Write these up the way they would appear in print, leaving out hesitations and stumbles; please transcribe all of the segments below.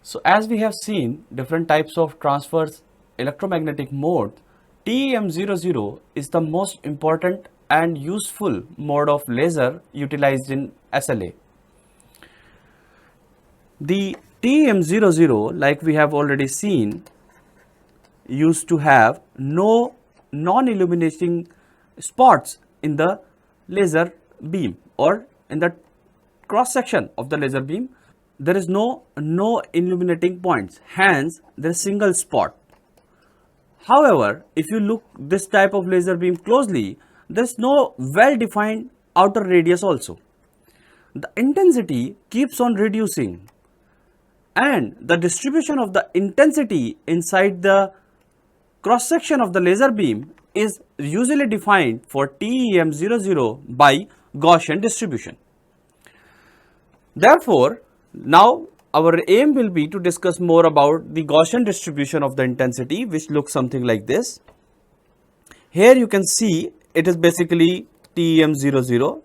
So as we have seen different types of transverse electromagnetic mode, TEM00 is the most important and useful mode of laser utilized in SLA. The TEM00, like we have already seen, used to have no non-illuminating spots in the laser beam or in the cross section of the laser beam. There is no illuminating points, hence there is single spot. However, if you look this type of laser beam closely, there is no well defined outer radius also. The intensity keeps on reducing and the distribution of the intensity inside the cross section of the laser beam is usually defined for TEM00 by Gaussian distribution. Therefore, now our aim will be to discuss more about the Gaussian distribution of the intensity, which looks something like this. Here you can see it is basically TEM00.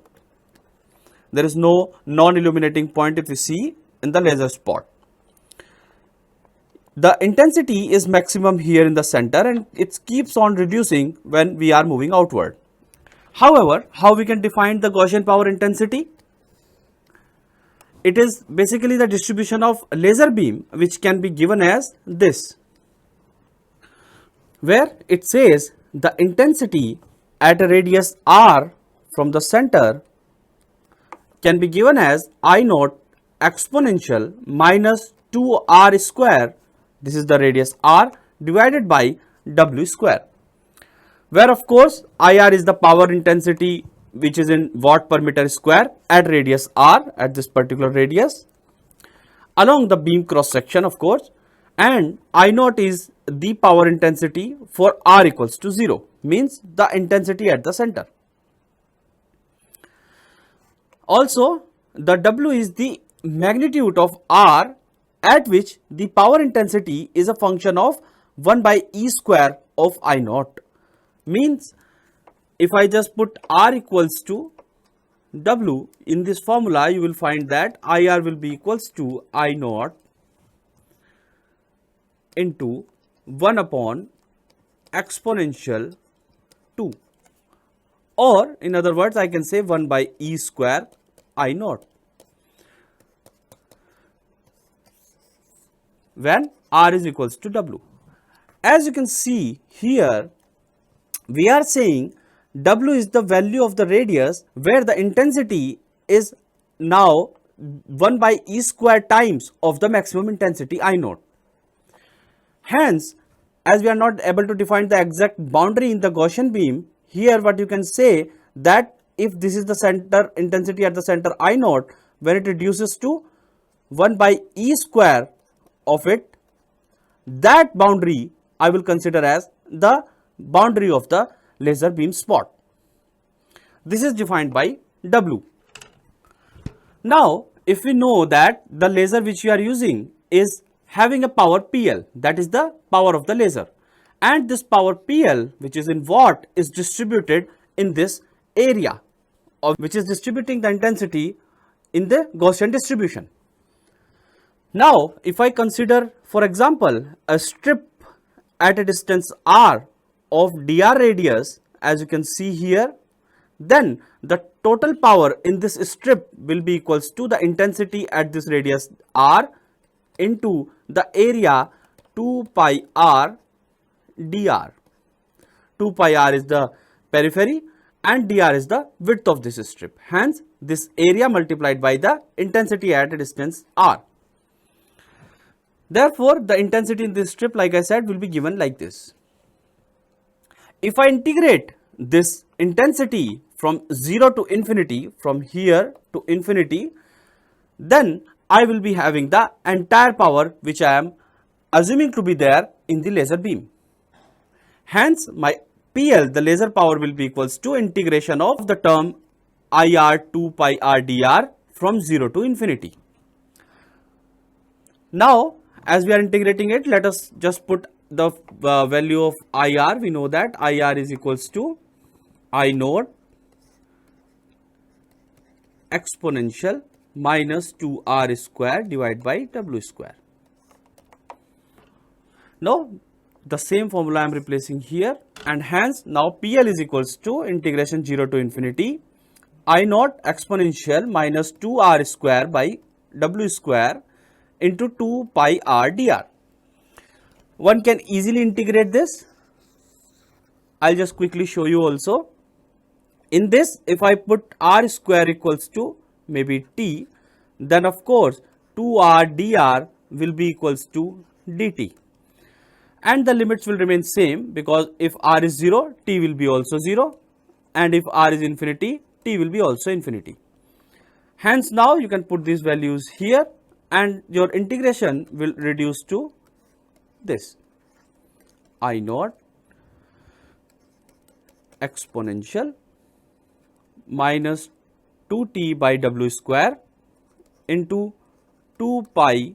There is no non-illuminating point if you see in the laser spot. The intensity is maximum here in the center and it keeps on reducing when we are moving outward. However, how we can define the Gaussian power intensity? It is basically the distribution of laser beam which can be given as this, where it says the intensity at a radius r from the center can be given as I naught exponential minus 2r square, this is the radius r, divided by w square, where of course IR is the power intensity which is in watt per meter square at radius r, at this particular radius along the beam cross section of course, and I naught is the power intensity for r equals to 0, means the intensity at the center. Also the w is the magnitude of r at which the power intensity is a function of 1 by e square of I naught, means if I just put r equals to w in this formula, you will find that IR will be equals to I naught into 1 upon exponential 2, or in other words I can say 1 by e square I naught, when r is equals to w. As you can see here, we are saying w is the value of the radius where the intensity is now 1 by e square times of the maximum intensity I naught. Hence, as we are not able to define the exact boundary in the Gaussian beam, here what you can say that if this is the center intensity at the center I naught, when it reduces to 1 by e square of it, that boundary I will consider as the boundary of the laser beam spot. This is defined by W. Now, if we know that the laser which we are using is having a power PL, that is the power of the laser, and this power PL which is in watt is distributed in this area of which is distributing the intensity in the Gaussian distribution. Now, if I consider for example a strip at a distance r of dr radius, as you can see here, then the total power in this strip will be equals to the intensity at this radius r into the area 2 pi r dr. 2 pi r is the periphery and dr is the width of this strip. Hence, this area multiplied by the intensity at a distance r. Therefore, the intensity in this strip, like I said, will be given like this. If I integrate this intensity from 0 to infinity, from here to infinity, then I will be having the entire power which I am assuming to be there in the laser beam. Hence, my PL, the laser power, will be equals to integration of the term IR 2 pi r dr from 0 to infinity. Now, as we are integrating it, let us just put the value of IR. We know that IR is equals to I naught exponential minus 2r square divided by w square. Now the same formula I am replacing here, and hence now PL is equals to integration 0 to infinity I naught exponential minus 2r square by w square into 2 pi r dr. One can easily integrate this. I'll just quickly show you also. In this, if I put r square equals to maybe t, then of course 2r dr will be equals to dt. And the limits will remain same, because if r is 0, t will be also 0, and if r is infinity, t will be also infinity. Hence now you can put these values here and your integration will reduce to this I naught exponential minus 2t by w square into 2 pi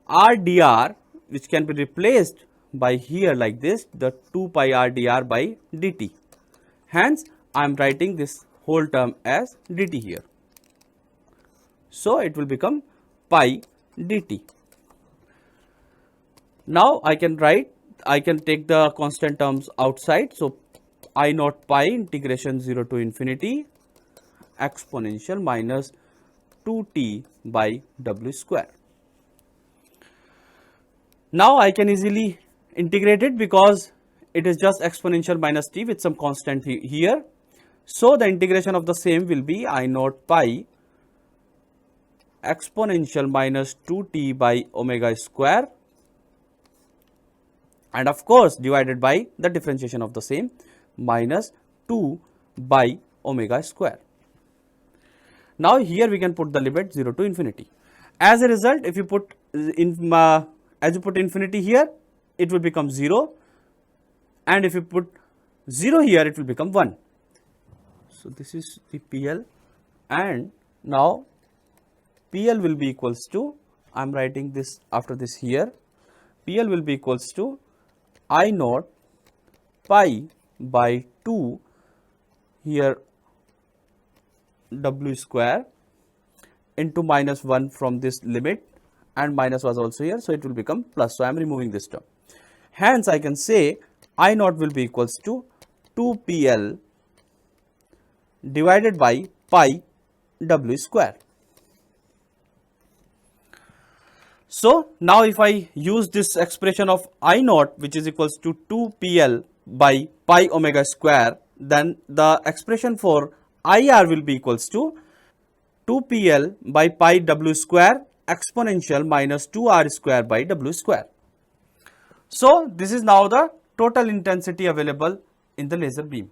r dr, which can be replaced by here like this, the 2 pi r dr by dt. Hence I am writing this whole term as dt here. So it will become pi dt. Now I can take the constant terms outside. So I naught pi integration 0 to infinity exponential minus 2t by w square. Now I can easily integrate it, because it is just exponential minus t with some constant here. So the integration of the same will be I naught pi exponential minus 2t by omega square, and of course divided by the differentiation of the same minus 2 by omega square. Now here we can put the limit 0 to infinity. As a result, if you put infinity here, it will become 0, and if you put 0 here, it will become 1. So this is the PL, and now PL will be equals to, I am writing this after this here, PL will be equals to I naught pi by 2 here w square into minus 1 from this limit, and minus was also here, so it will become plus. So I am removing this term. Hence I can say I naught will be equals to 2 PL divided by pi w square. So now if I use this expression of I naught, which is equals to 2 PL by pi omega square, then the expression for IR will be equals to 2 PL by pi w square exponential minus 2r square by w square. So this is now the total intensity available in the laser beam.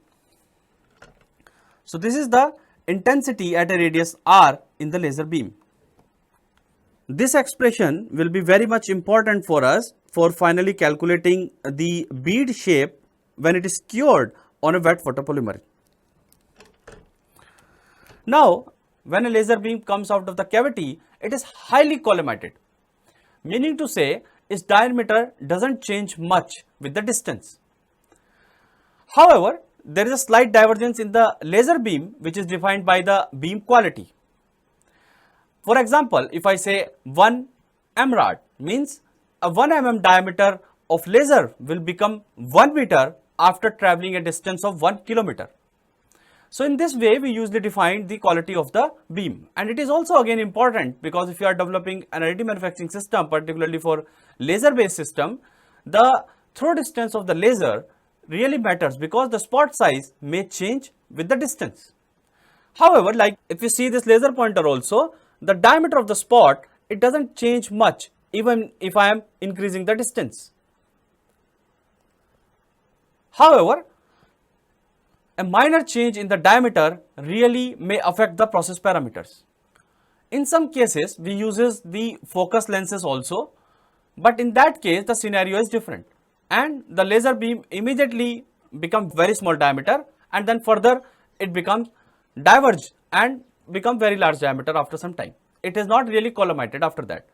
So this is the intensity at a radius r in the laser beam. This expression will be very much important for us for finally calculating the bead shape when it is cured on a wet photopolymer. Now, when a laser beam comes out of the cavity, it is highly collimated, meaning to say its diameter doesn't change much with the distance. However, there is a slight divergence in the laser beam, which is defined by the beam quality. For example, if I say 1 mrad, means a 1 mm diameter of laser will become 1 meter after traveling a distance of 1 kilometer. So in this way, we usually define the quality of the beam, and it is also again important, because if you are developing an additive manufacturing system, particularly for laser based system, the throw distance of the laser really matters, because the spot size may change with the distance. However, like if you see this laser pointer also, the diameter of the spot, it doesn't change much even if I am increasing the distance. However, a minor change in the diameter really may affect the process parameters. In some cases, we uses the focus lenses also, but in that case the scenario is different, and the laser beam immediately becomes very small diameter, and then further it becomes diverged and become very large diameter after some time. It is not really collimated after that.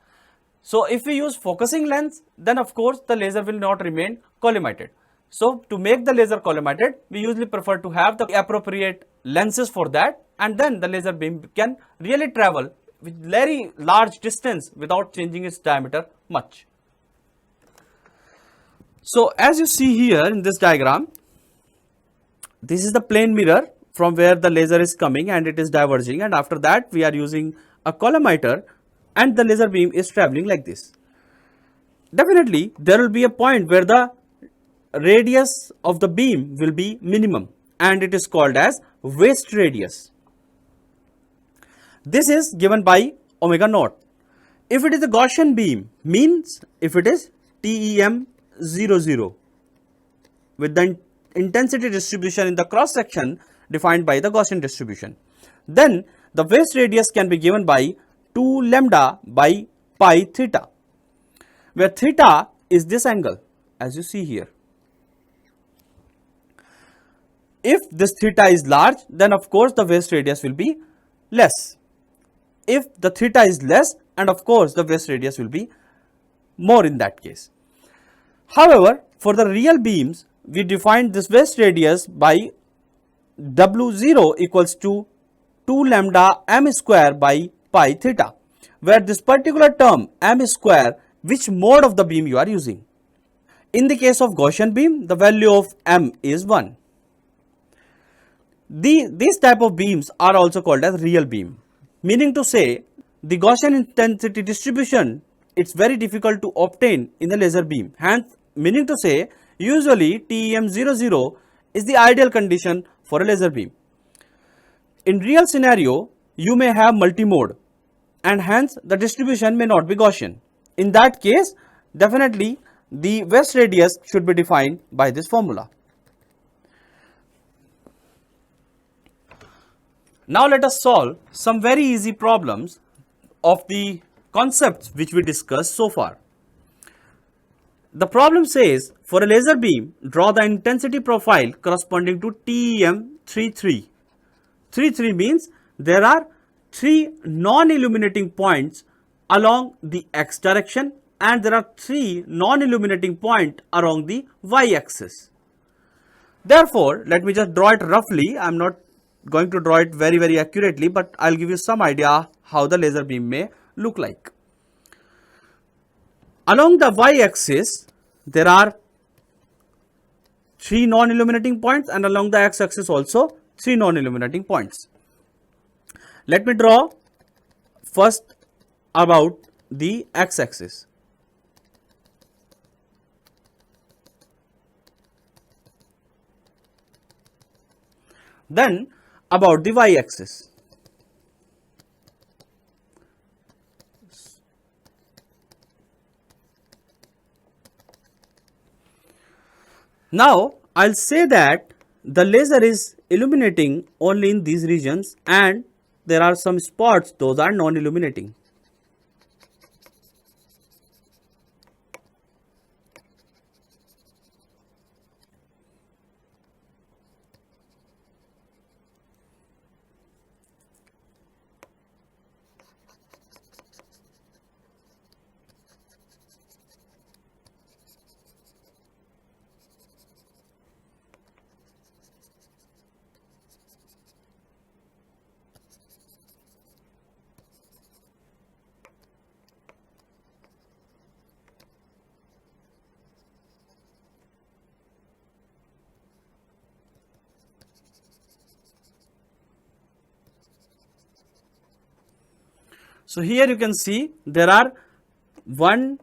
So if we use focusing lens, then of course the laser will not remain collimated. So to make the laser collimated, we usually prefer to have the appropriate lenses for that, and then the laser beam can really travel with very large distance without changing its diameter much. So as you see here in this diagram, this is the plane mirror from where the laser is coming and it is diverging, and after that we are using a collimator and the laser beam is traveling like this. Definitely there will be a point where the radius of the beam will be minimum and it is called as waist radius. This is given by omega naught. If it is a Gaussian beam, means if it is TEM 00 with the intensity distribution in the cross section defined by the Gaussian distribution, then the waist radius can be given by 2 lambda by pi theta, where theta is this angle as you see here. If this theta is large, then of course the waist radius will be less. If the theta is less, and of course the waist radius will be more in that case. However, for the real beams, we define this waist radius by W0 equals to 2 lambda m square by pi theta, where this particular term m square, which mode of the beam you are using. In the case of Gaussian beam, the value of m is 1. These type of beams are also called as real beam, meaning to say the Gaussian intensity distribution, it's very difficult to obtain in the laser beam. Hence, meaning to say usually TEM 00 is the ideal condition for a laser beam. In real scenario, you may have multimode and hence the distribution may not be Gaussian. In that case, definitely the waist radius should be defined by this formula. Now let us solve some very easy problems of the concepts which we discussed so far. The problem says, for a laser beam, draw the intensity profile corresponding to TEM 33. 33 means there are 3 non-illuminating points along the x direction and there are 3 non-illuminating points along the y axis. Therefore, let me just draw it roughly. I am not going to draw it very accurately, but I will give you some idea how the laser beam may look like. Along the y axis, there are 3 non-illuminating points and along the x axis also 3 non-illuminating points. Let me draw first about the x axis. Then about the y axis. Now I'll say that the laser is illuminating only in these regions and there are some spots, those are non-illuminating. So here you can see there are 1,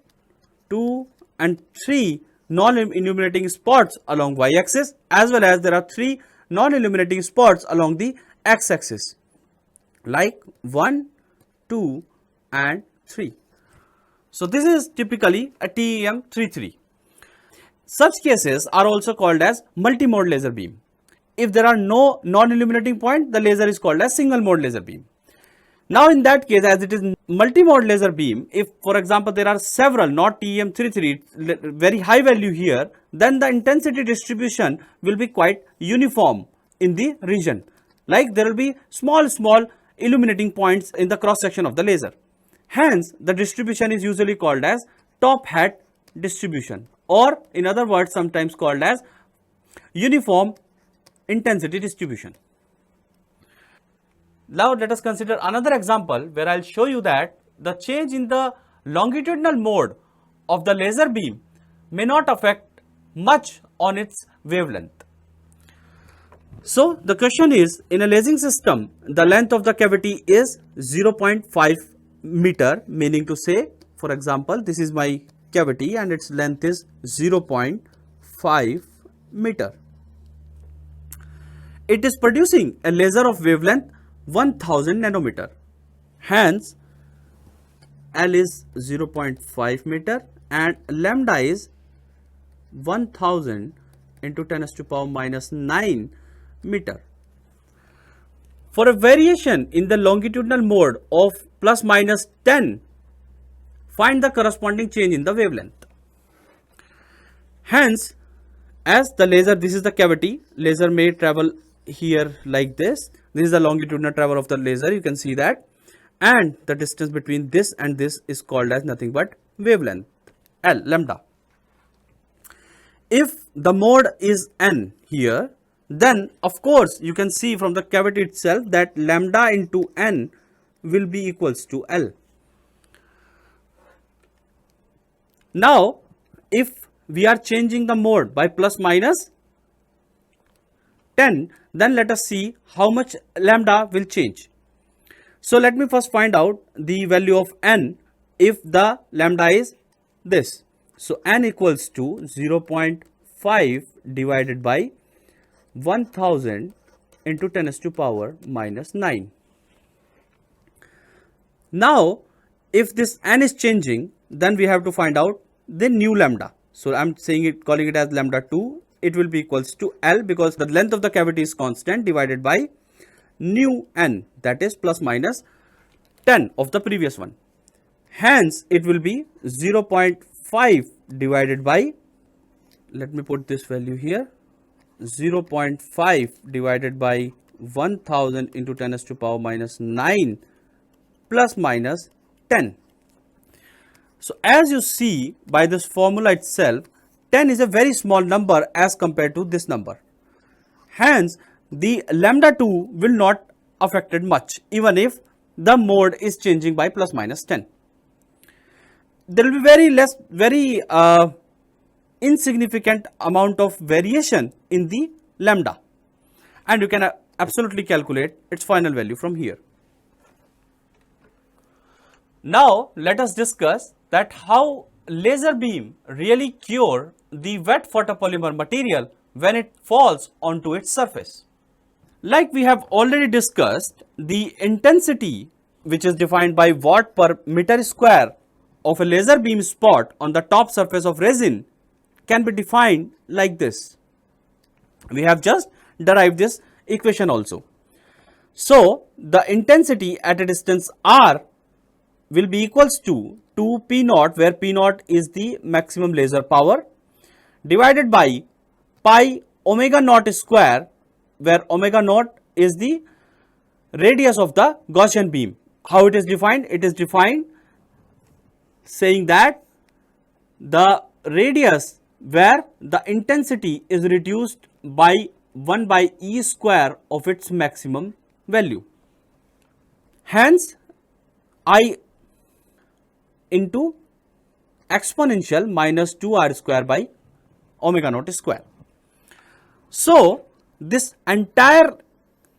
2 and 3 non-illuminating spots along y axis as well as there are 3 non-illuminating spots along the x axis like 1, 2 and 3. So this is typically a TEM 33. Such cases are also called as multi-mode laser beam. If there are no non-illuminating point, the laser is called as single mode laser beam. Now in that case, as it is multi-mode laser beam, if for example there are several, not TEM 33, very high value here, then the intensity distribution will be quite uniform in the region. Like there will be small illuminating points in the cross section of the laser. Hence, the distribution is usually called as top hat distribution, or in other words sometimes called as uniform intensity distribution. Now let us consider another example where I will show you that the change in the longitudinal mode of the laser beam may not affect much on its wavelength. So the question is, in a lasing system, the length of the cavity is 0.5 meter, meaning to say, for example, this is my cavity and its length is 0.5 meter. It is producing a laser of wavelength 1000 nanometer. Hence, L is 0.5 meter and lambda is 1000 into 10 to the power minus 9 meter. For a variation in the longitudinal mode of plus minus 10, find the corresponding change in the wavelength. Hence, as the laser, this is the cavity, laser may travel here like this. This is the longitudinal travel of the laser, you can see that, and the distance between this and this is called as nothing but wavelength, L, lambda. If the mode is n here, then of course you can see from the cavity itself that lambda into n will be equals to L. Now, if we are changing the mode by plus minus 10, then let us see how much lambda will change. So let me first find out the value of n if the lambda is this. So n equals to 0.5 divided by 1000 into 10 to the power minus 9. Now, if this n is changing, then we have to find out the new lambda. So I am calling it as lambda 2. It will be equals to L because the length of the cavity is constant divided by new n, that is plus minus 10 of the previous one. Hence, it will be 0.5 divided by, let me put this value here, 0.5 divided by 1000 into 10 to the power minus 9 plus minus 10. So as you see by this formula itself, 10 is a very small number as compared to this number. Hence, the lambda 2 will not affected much even if the mode is changing by plus minus 10. There will be very insignificant amount of variation in the lambda, and you can absolutely calculate its final value from here. Now let us discuss that how laser beam really cure the wet photopolymer material when it falls onto its surface. Like we have already discussed, the intensity, which is defined by watt per meter square of a laser beam spot on the top surface of resin, can be defined like this. We have just derived this equation also. So the intensity at a distance r will be equals to 2 P naught, where P naught is the maximum laser power, divided by pi omega naught square, where omega naught is the radius of the Gaussian beam. How it is defined? It is defined saying that the radius where the intensity is reduced by 1 by E square of its maximum value. Hence, I into exponential minus 2r square by omega naught square. So this entire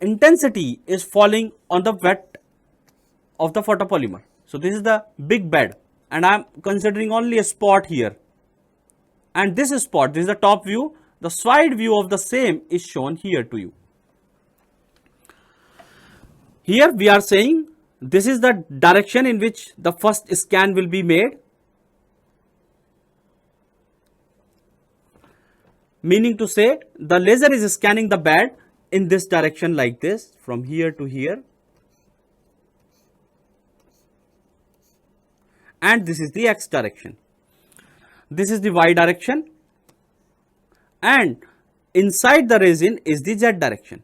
intensity is falling on the wet of the photopolymer. So this is the big bed and I am considering only a spot here, and this spot, this is the top view, the side view of the same is shown here to you. Here we are saying this is the direction in which the first scan will be made, meaning to say the laser is scanning the bed in this direction like this, from here to here, and this is the x direction, this is the y direction, and inside the resin is the z direction.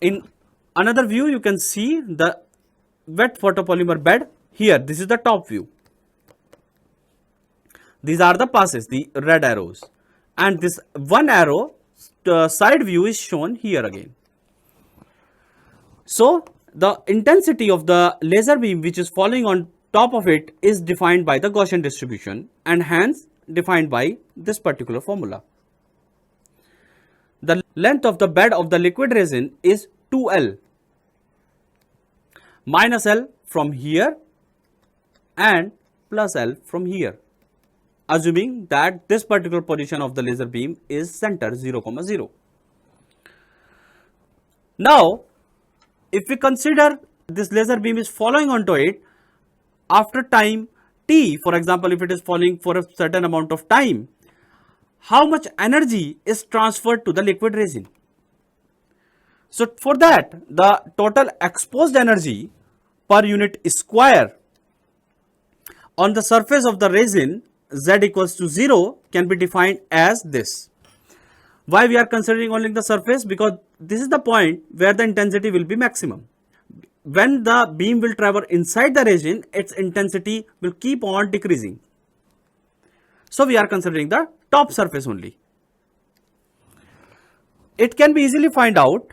In another view you can see the wet photopolymer bed here. This is the top view. These are the passes, the red arrows, and this one arrow side view is shown here again. So the intensity of the laser beam which is falling on top of it is defined by the Gaussian distribution, and hence defined by this particular formula. The length of the bed of the liquid resin is 2L, minus L from here and plus L from here, assuming that this particular position of the laser beam is center 0, 0. Now, if we consider this laser beam is following onto it after time t, for example, if it is falling for a certain amount of time, how much energy is transferred to the liquid resin? So, for that, the total exposed energy per unit square on the surface of the resin z equals to 0 can be defined as this. Why we are considering only the surface? Because this is the point where the intensity will be maximum. When the beam will travel inside the resin, its intensity will keep on decreasing. So, we are considering the top surface only. It can be easily find out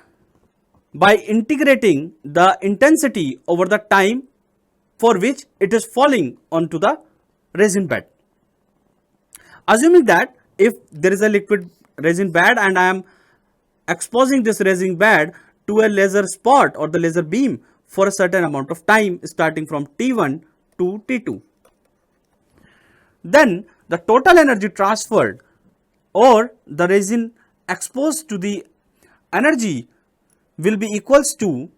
by integrating the intensity over the time for which it is falling onto the resin bed. Assuming that if there is a liquid resin bed and I am exposing this resin bed to a laser spot or the laser beam for a certain amount of time starting from T1 to T2, then the total energy transferred or the resin exposed to the energy will be equals to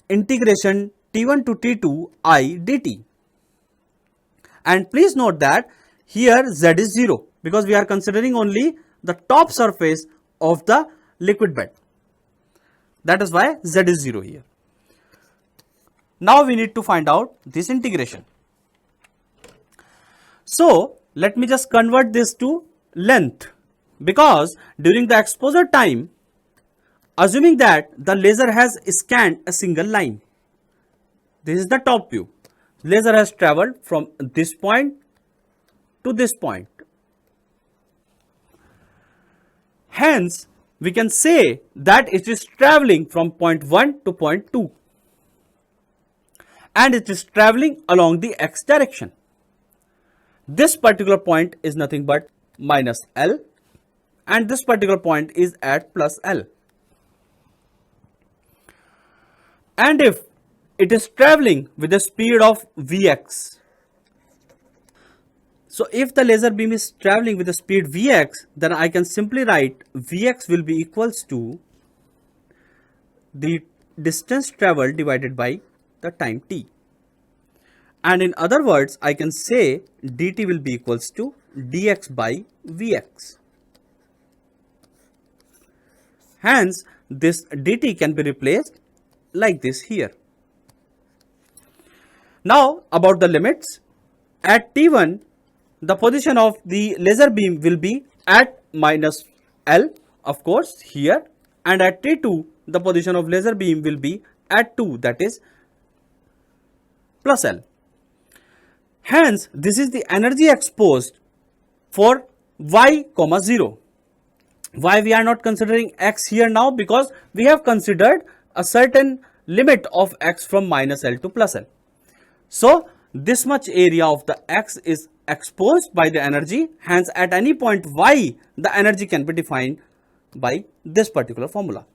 integration T1 to T2 I dt. And please note that here Z is 0 because we are considering only the top surface of the liquid bed. That is why Z is 0 here. Now we need to find out this integration. So let me just convert this to length, because during the exposure time, assuming that the laser has scanned a single line, this is the top view, laser has traveled from this point to this point. Hence, we can say that it is traveling from point 1 to point 2 and it is traveling along the x direction. This particular point is nothing but minus L and this particular point is at plus L. And if it is traveling with the speed of Vx, so if the laser beam is traveling with the speed Vx, then I can simply write Vx will be equals to the distance traveled divided by the time t. And in other words, I can say dt will be equals to dx by Vx. Hence, this dt can be replaced like this here. Now, about the limits. At T1, the position of the laser beam will be at minus L, of course, here, and at T2, the position of laser beam will be at 2, that is plus L. Hence, this is the energy exposed for y, 0. Why we are not considering x here now? Because we have considered a certain limit of x from minus L to plus L. So, this much area of the x is exposed by the energy. Hence, at any point y, the energy can be defined by this particular formula.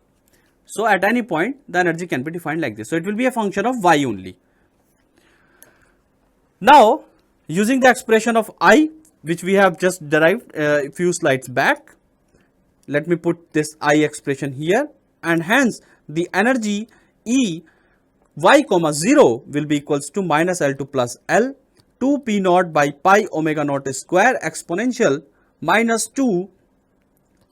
So, at any point, the energy can be defined like this. So, it will be a function of y only. Now, using the expression of I, which we have just derived a few slides back, let me put this I expression here, and hence the energy E y, 0 will be equals to minus L to plus L 2 p naught by pi omega naught square exponential minus 2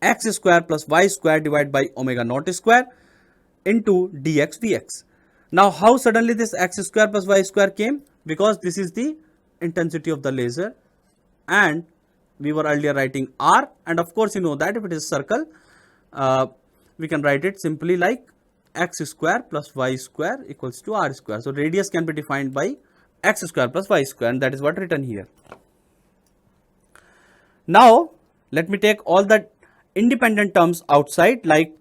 x square plus y square divided by omega naught square into dx dx. Now, how suddenly this x square plus y square came? Because this is the intensity of the laser and we were earlier writing R, and of course you know that if it is circle, we can write it simply like x square plus y square equals to R square. So, radius can be defined by x square plus y square, and that is what written here. Now, let me take all the independent terms outside, like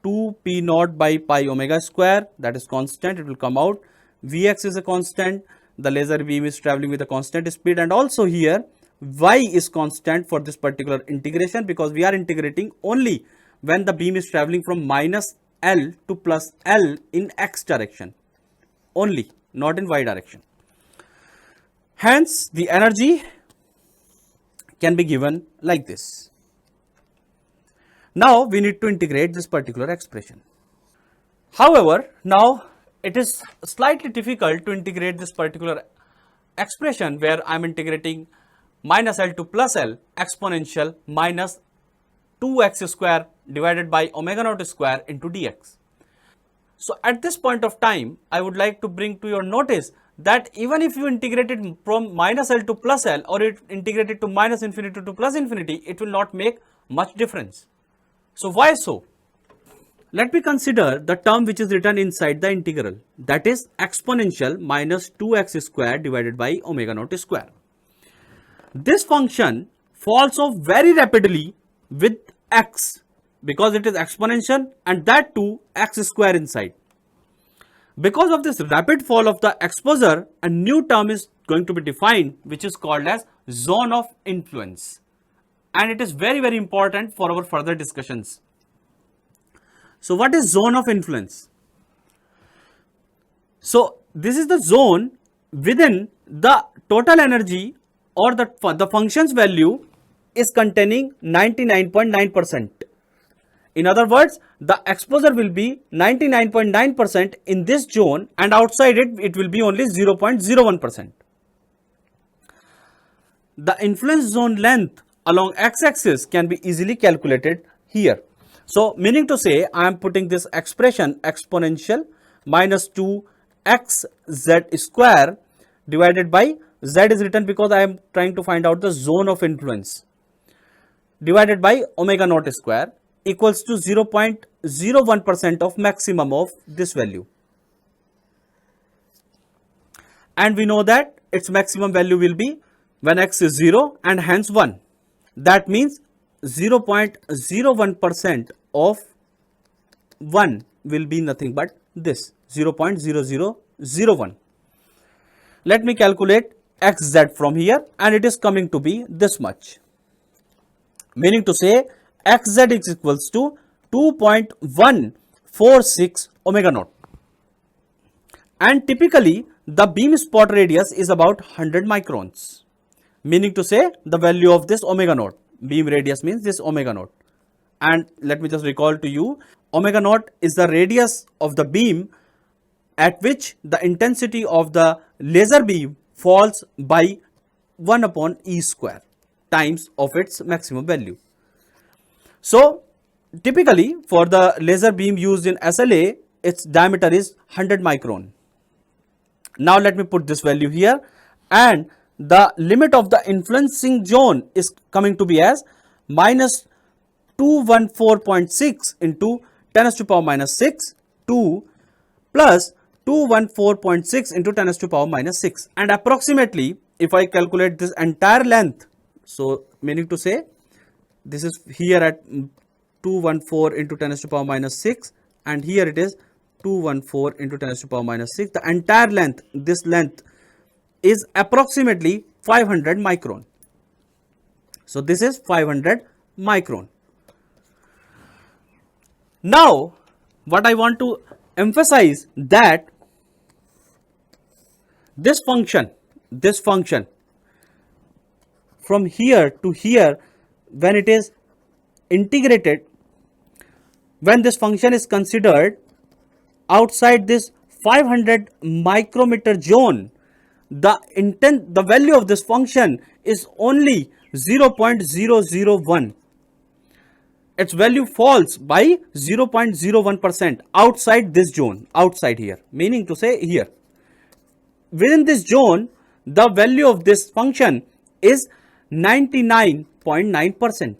2 p naught by pi omega square, that is constant, it will come out. Vx is a constant, the laser beam is traveling with a constant speed, and also here y is constant for this particular integration, because we are integrating only when the beam is traveling from minus L to plus L in x direction only, not in y direction. Hence, the energy can be given like this. Now, we need to integrate this particular expression. However, now it is slightly difficult to integrate this particular expression where I am integrating minus L to plus L exponential minus 2x square divided by omega naught square into dx. So, at this point of time, I would like to bring to your notice that even if you integrate it from minus L to plus L, or it integrated to minus infinity to plus infinity, it will not make much difference. So, why so? Let me consider the term which is written inside the integral, that is exponential minus 2x square divided by omega naught square. This function falls off very rapidly with x, because it is exponential, and that too x square inside. Because of this rapid fall of the exposure, a new term is going to be defined, which is called as zone of influence, and it is very, very important for our further discussions. So, what is zone of influence? So, this is the zone within the total energy or the function's value is containing 99.9%. In other words, the exposure will be 99.9% in this zone, and outside it, it will be only 0.01%. The influence zone length along x-axis can be easily calculated here. So, meaning to say, I am putting this expression exponential minus 2xz square divided by z is written because I am trying to find out the zone of influence, divided by omega naught square equals to 0.01% of maximum of this value. And we know that its maximum value will be when x is 0 and hence 1. That means 0.01% of 1 will be nothing but this 0.0001. Let me calculate xz from here, and it is coming to be this much. Meaning to say, xz is equals to 2.146 omega naught. And typically, the beam spot radius is about 100 microns. Meaning to say, the value of this omega naught, beam radius means this omega naught. And let me just recall to you, omega naught is the radius of the beam at which the intensity of the laser beam falls by 1 upon e square times of its maximum value. So, typically for the laser beam used in SLA, its diameter is 100 micron. Now, let me put this value here, and the limit of the influencing zone is coming to be as minus 214.6 into 10 to the power minus 6 to plus 214.6 into 10 to the power minus 6, and approximately if I calculate this entire length, so meaning to say this is here at 214 into 10 to the power minus 6, and here it is 214 into 10 to the power minus 6. The entire length, this length is approximately 500 micron. So, this is 500 micron. Now, what I want to emphasize that this function from here to here, when it is integrated, when this function is considered outside this 500 micrometer zone, the value of this function is only 0.001. Its value falls by 0.01% outside this zone, outside here, meaning to say here. Within this zone, the value of this function is 99.9%.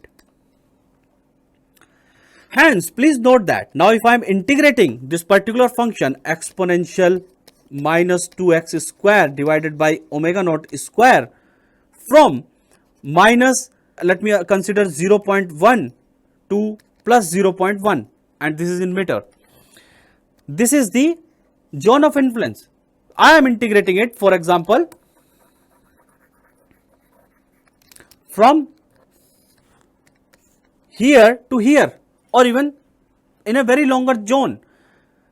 Hence, please note that now if I am integrating this particular function exponential minus 2x square divided by omega naught square from minus, let me consider 0.1 to plus 0.1, and this is in meter. This is the zone of influence. I am integrating it, for example, from here to here, or even in a very longer zone,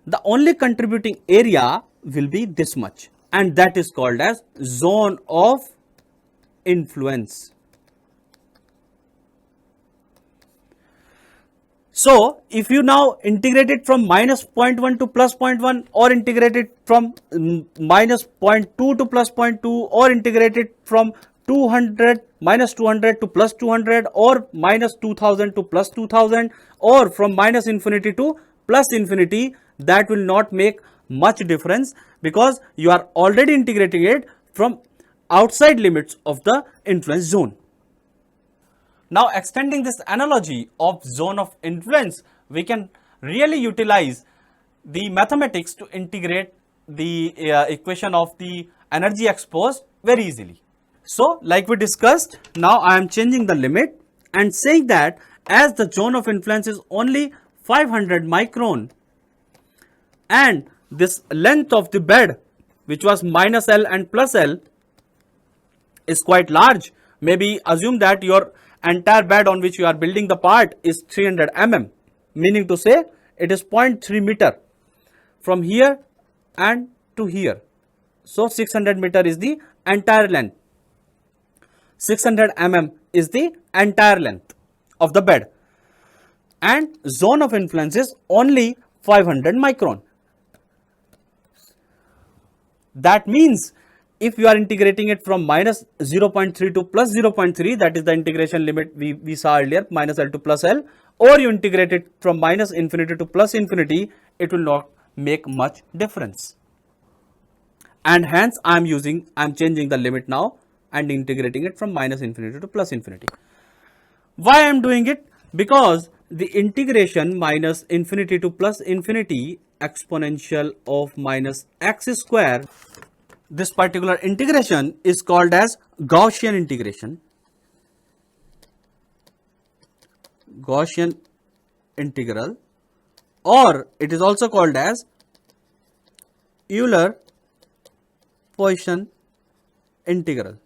the only contributing area will be this much, and that is called as zone of influence. So, if you now integrate it from minus 0.1 to plus 0.1, or integrate it from minus 0.2 to plus 0.2, or integrate it from 200 minus 200 to plus 200, or minus 2000 to plus 2000, or from minus infinity to plus infinity, that will not make much difference, because you are already integrating it from outside limits of the influence zone. Now, extending this analogy of zone of influence, we can really utilize the mathematics to integrate the equation of the energy exposed very easily. So, like we discussed, now I am changing the limit and saying that as the zone of influence is only 500 micron and this length of the bed, which was minus L and plus L, is quite large. Maybe assume that your entire bed on which you are building the part is 300 mm, meaning to say it is 0.3 meter from here and to here. So, 600 meter is the entire length. 600 mm is the entire length of the bed, and zone of influence is only 500 micron. That means if you are integrating it from minus 0.3 to plus 0.3, that is the integration limit we saw earlier, minus L to plus L, or you integrate it from minus infinity to plus infinity, it will not make much difference. And hence I am changing the limit now and integrating it from minus infinity to plus infinity. Why I am doing it? Because the integration minus infinity to plus infinity exponential of minus x square, this particular integration is called as Gaussian integration. Gaussian integral, or it is also called as Euler-Poisson integral.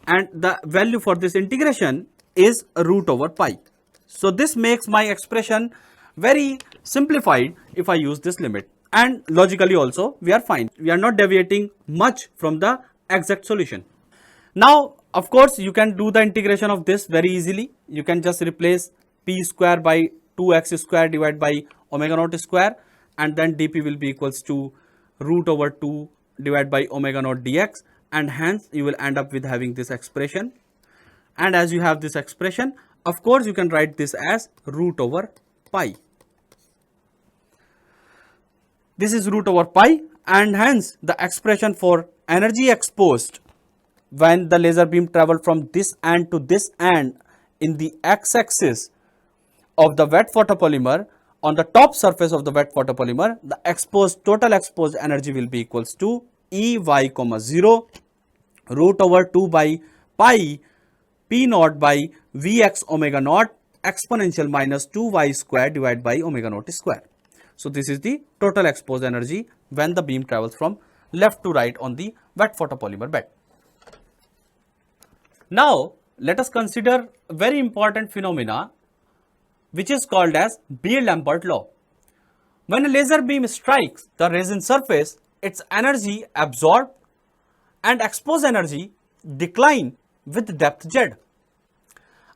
And the value for this integration is root over pi. So, this makes my expression very simplified if I use this limit, and logically also we are fine. We are not deviating much from the exact solution. Now, of course, you can do the integration of this very easily. You can just replace p square by 2x square divided by omega naught square, and then dp will be equals to root over 2 divided by omega naught dx, and hence you will end up with having this expression. And as you have this expression, of course, you can write this as root over pi. This is root over pi, and hence the expression for energy exposed when the laser beam traveled from this end to this end in the x-axis of the wet photopolymer, on the top surface of the wet photopolymer, the total exposed energy will be equals to Ey, 0 root over 2 by pi p naught by Vx omega naught exponential minus 2y square divided by omega naught square. So, this is the total exposed energy when the beam travels from left to right on the wet photopolymer bed. Now, let us consider a very important phenomena which is called as Beer-Lambert law. When a laser beam strikes the resin surface, its energy absorbed and exposed energy decline with depth z.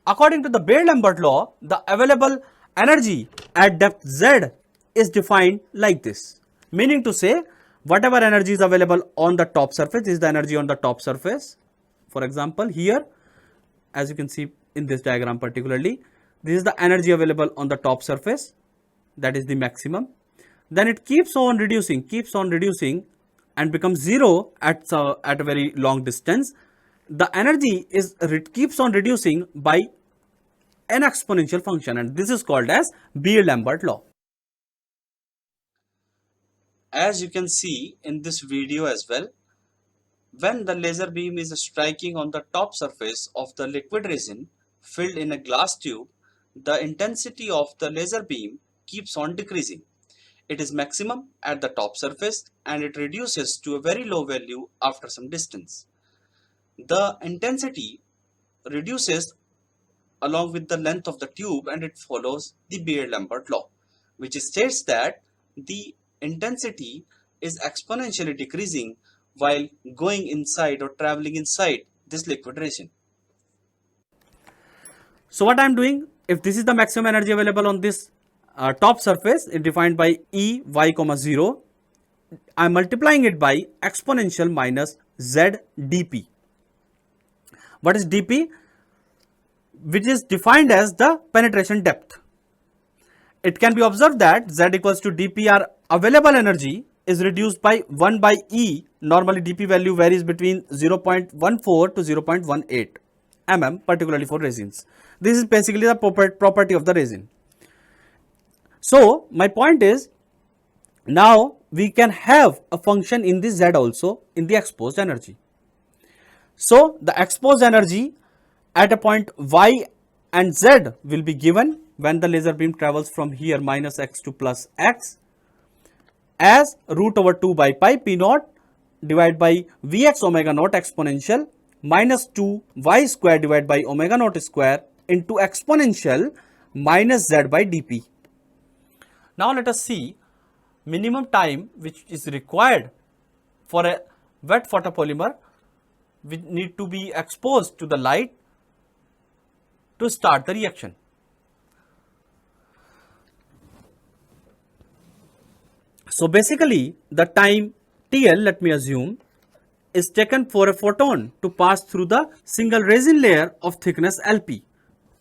According to the Beer-Lambert law, the available energy at depth z is defined like this, meaning to say whatever energy is available on the top surface is the energy on the top surface. For example, here as you can see in this diagram particularly, this is the energy available on the top surface, that is the maximum. Then it keeps on reducing and becomes 0 at a very long distance. The energy keeps on reducing by an exponential function, and this is called as Beer-Lambert law. As you can see in this video as well, when the laser beam is striking on the top surface of the liquid resin filled in a glass tube, the intensity of the laser beam keeps on decreasing. It is maximum at the top surface and it reduces to a very low value after some distance. The intensity reduces along with the length of the tube and it follows the Beer-Lambert law, which states that the intensity is exponentially decreasing while going inside or traveling inside this liquid resin. So what I am doing, if this is the maximum energy available on this top surface defined by E y comma 0, I am multiplying it by exponential minus z dp. What is dp? Which is defined as the penetration depth. It can be observed that z equals to dpr available energy is reduced by 1 by E. Normally dp value varies between 0.14 to 0.18 mm, particularly for resins. This is basically the property of the resin. So my point is, now we can have a function in this z also in the exposed energy. So the exposed energy at a point y and z will be given when the laser beam travels from here minus x to plus x as root over 2 by pi p naught divided by Vx omega naught exponential minus 2 y square divided by omega naught square into exponential minus z by dp. Now let us see minimum time which is required for a wet photopolymer which need to be exposed to the light to start the reaction. So basically the time TL, let me assume, is taken for a photon to pass through the single resin layer of thickness LP.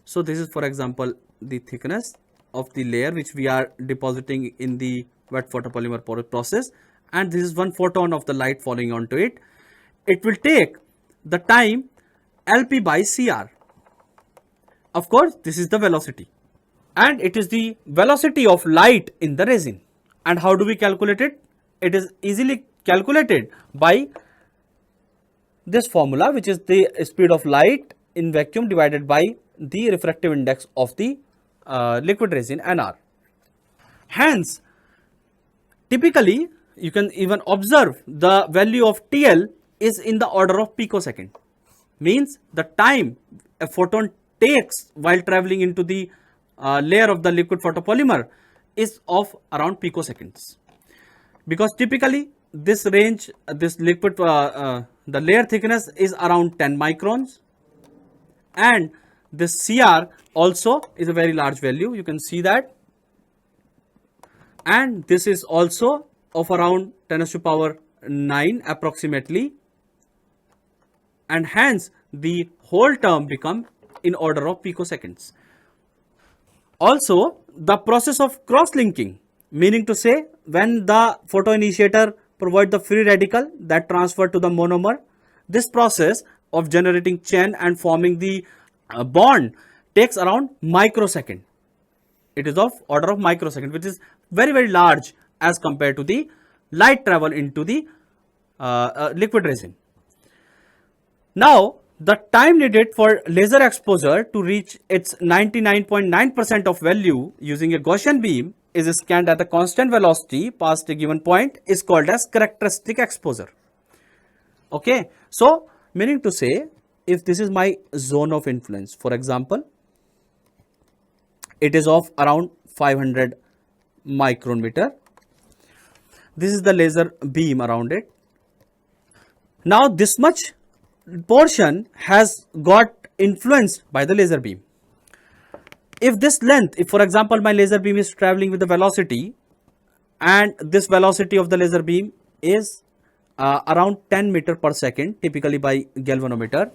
So this is, for example, the thickness of the layer which we are depositing in the wet photopolymer process, and this is one photon of the light falling onto it. It will take the time LP by CR. Of course, this is the velocity, and it is the velocity of light in the resin. And how do we calculate it? It is easily calculated by this formula, which is the speed of light in vacuum divided by the refractive index of the liquid resin NR. Hence, typically you can even observe the value of TL is in the order of picosecond. Means the time a photon takes while traveling into the layer of the liquid photopolymer is of around picoseconds, because typically this range, this liquid, the layer thickness is around 10 microns, and this CR also is a very large value, you can see that, and this is also of around 10 to the power 9 approximately, and hence the whole term become in order of picoseconds. Also, the process of cross-linking, meaning to say when the photoinitiator provide the free radical that transfer to the monomer, this process of generating chain and forming the bond takes around microsecond. It is of order of microsecond, which is very large as compared to the light travel into the liquid resin. Now, the time needed for laser exposure to reach its 99.9% of value using a Gaussian beam is scanned at a constant velocity past a given point is called as characteristic exposure. Okay, so meaning to say, if this is my zone of influence, for example, it is of around 500 micron meter. This is the laser beam around it. Now this much portion has got influenced by the laser beam. If this length, if for example my laser beam is traveling with the velocity, and this velocity of the laser beam is around 10 meter per second typically by galvanometer,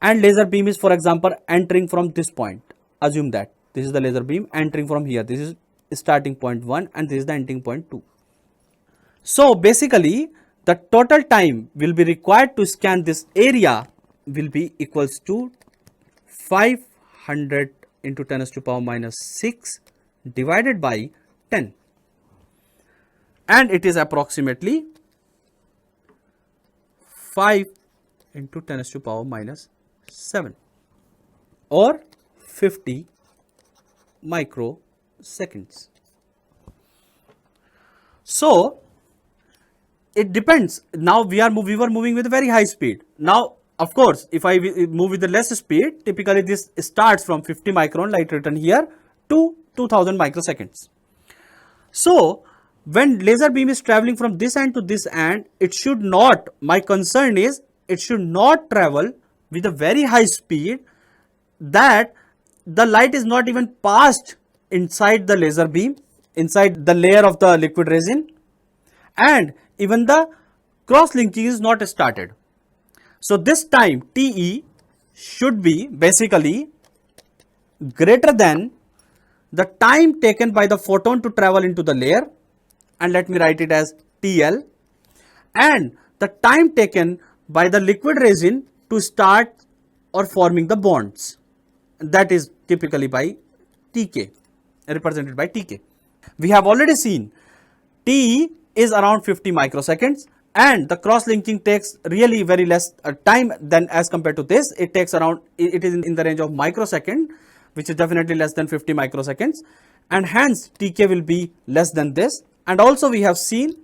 and laser beam is for example entering from this point, assume that this is the laser beam entering from here, this is starting point 1 and this is the ending point 2. So basically the total time will be required to scan this area will be equals to 500 into 10 to the power minus 6 divided by 10, and it is approximately 5 into 10 to the power minus 7 or 50 microseconds. So it depends. Now we were moving with very high speed. Now of course, if I move with the less speed, typically this starts from 50 micron light written here to 2000 microseconds. So when laser beam is traveling from this end to this end, it should not, my concern is it should not travel with a very high speed that the light is not even passed inside the laser beam, inside the layer of the liquid resin, and even the cross linking is not started. So this time TE should be basically greater than the time taken by the photon to travel into the layer, and let me write it as TL, and the time taken by the liquid resin to start or forming the bonds, that is typically by TK, represented by TK. We have already seen TE is around 50 microseconds, and the cross linking takes really very less time than as compared to this. It takes around, it is in the range of microsecond, which is definitely less than 50 microseconds, and hence TK will be less than this. And also we have seen,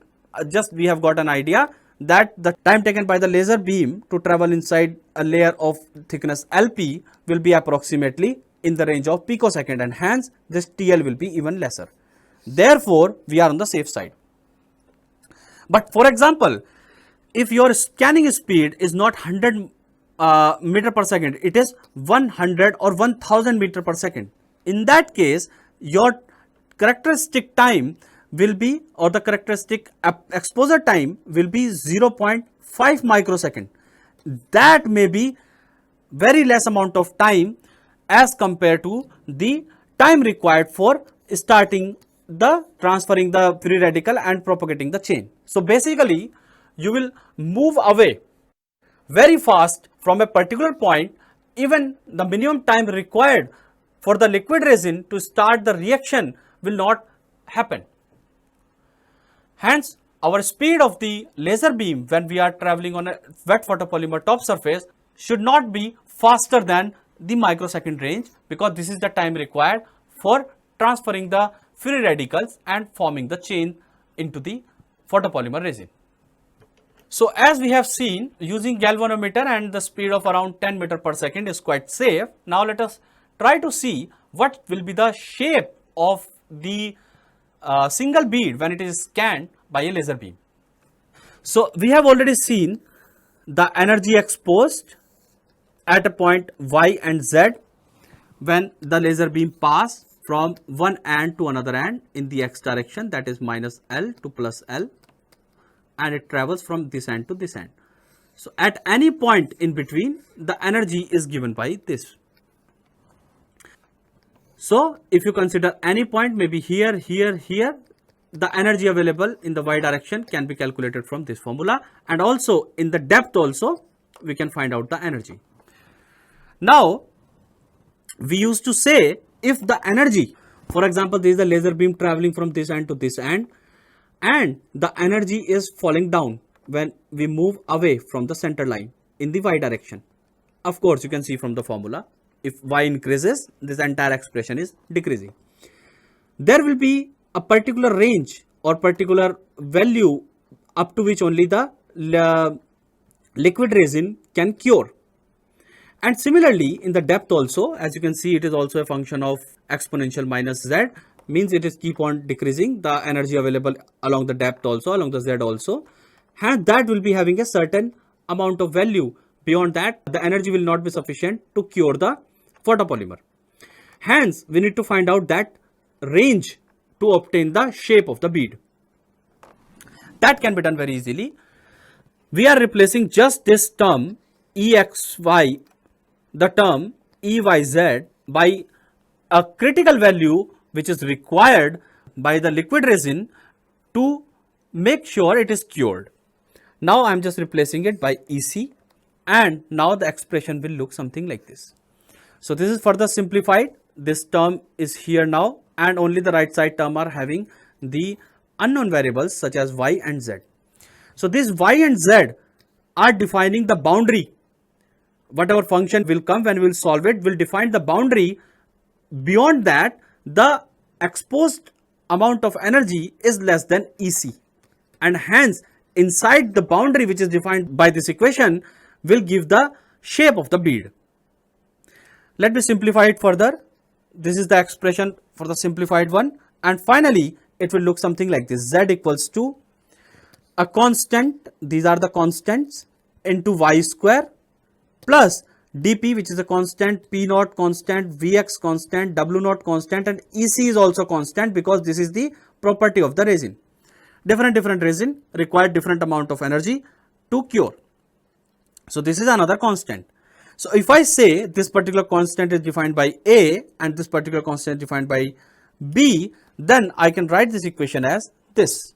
we have got an idea that the time taken by the laser beam to travel inside a layer of thickness LP will be approximately in the range of picosecond, and hence this TL will be even lesser. Therefore, we are on the safe side. But for example, if your scanning speed is not 100 meter per second, it is 100 or 1000 meter per second. In that case, your characteristic time will be, or the characteristic exposure time will be 0.5 microsecond. That may be very less amount of time as compared to the time required for starting the transferring the free radical and propagating the chain. So basically you will move away very fast from a particular point. Even the minimum time required for the liquid resin to start the reaction will not happen. Hence our speed of the laser beam when we are traveling on a wet photopolymer top surface should not be faster than the microsecond range, because this is the time required for transferring the free radicals and forming the chain into the photopolymer resin. So as we have seen, using galvanometer and the speed of around 10 meter per second is quite safe. Now let us try to see what will be the shape of the single bead when it is scanned by a laser beam. So we have already seen the energy exposed at a point Y and Z when the laser beam pass from one end to another end in the x direction, that is minus L to plus L, and it travels from this end to this end. So at any point in between, the energy is given by this. So if you consider any point, maybe here, here, here, the energy available in the y direction can be calculated from this formula, and also in the depth also we can find out the energy. Now we used to say, if the energy, for example, there is a laser beam traveling from this end to this end, and the energy is falling down when we move away from the center line in the y direction. Of course, you can see from the formula, if y increases, this entire expression is decreasing. There will be a particular range or particular value up to which only the liquid resin can cure. And similarly, in the depth also, as you can see, it is also a function of exponential minus z, means it is keep on decreasing the energy available along the depth also, along the z also. Hence, that will be having a certain amount of value. Beyond that, the energy will not be sufficient to cure the photopolymer. Hence, we need to find out that range to obtain the shape of the bead. That can be done very easily. We are replacing just this term EXY, the term EYZ, by a critical value which is required by the liquid resin to make sure it is cured. Now I am just replacing it by EC, and now the expression will look something like this. So this is further simplified. This term is here now, and only the right side term are having the unknown variables such as y and z. So this y and z are defining the boundary. Whatever function will come when we will solve it will define the boundary. Beyond that, the exposed amount of energy is less than EC, and hence inside the boundary which is defined by this equation will give the shape of the bead. Let me simplify it further. This is the expression for the simplified one, and finally it will look something like this: Z equals to a constant, these are the constants, into y square plus dp, which is a constant, p naught constant, vx constant, w naught constant, and ec is also constant because this is the property of the resin. Different resin require different amount of energy to cure. So this is another constant. So if I say this particular constant is defined by A and this particular constant is defined by B, then I can write this equation as this.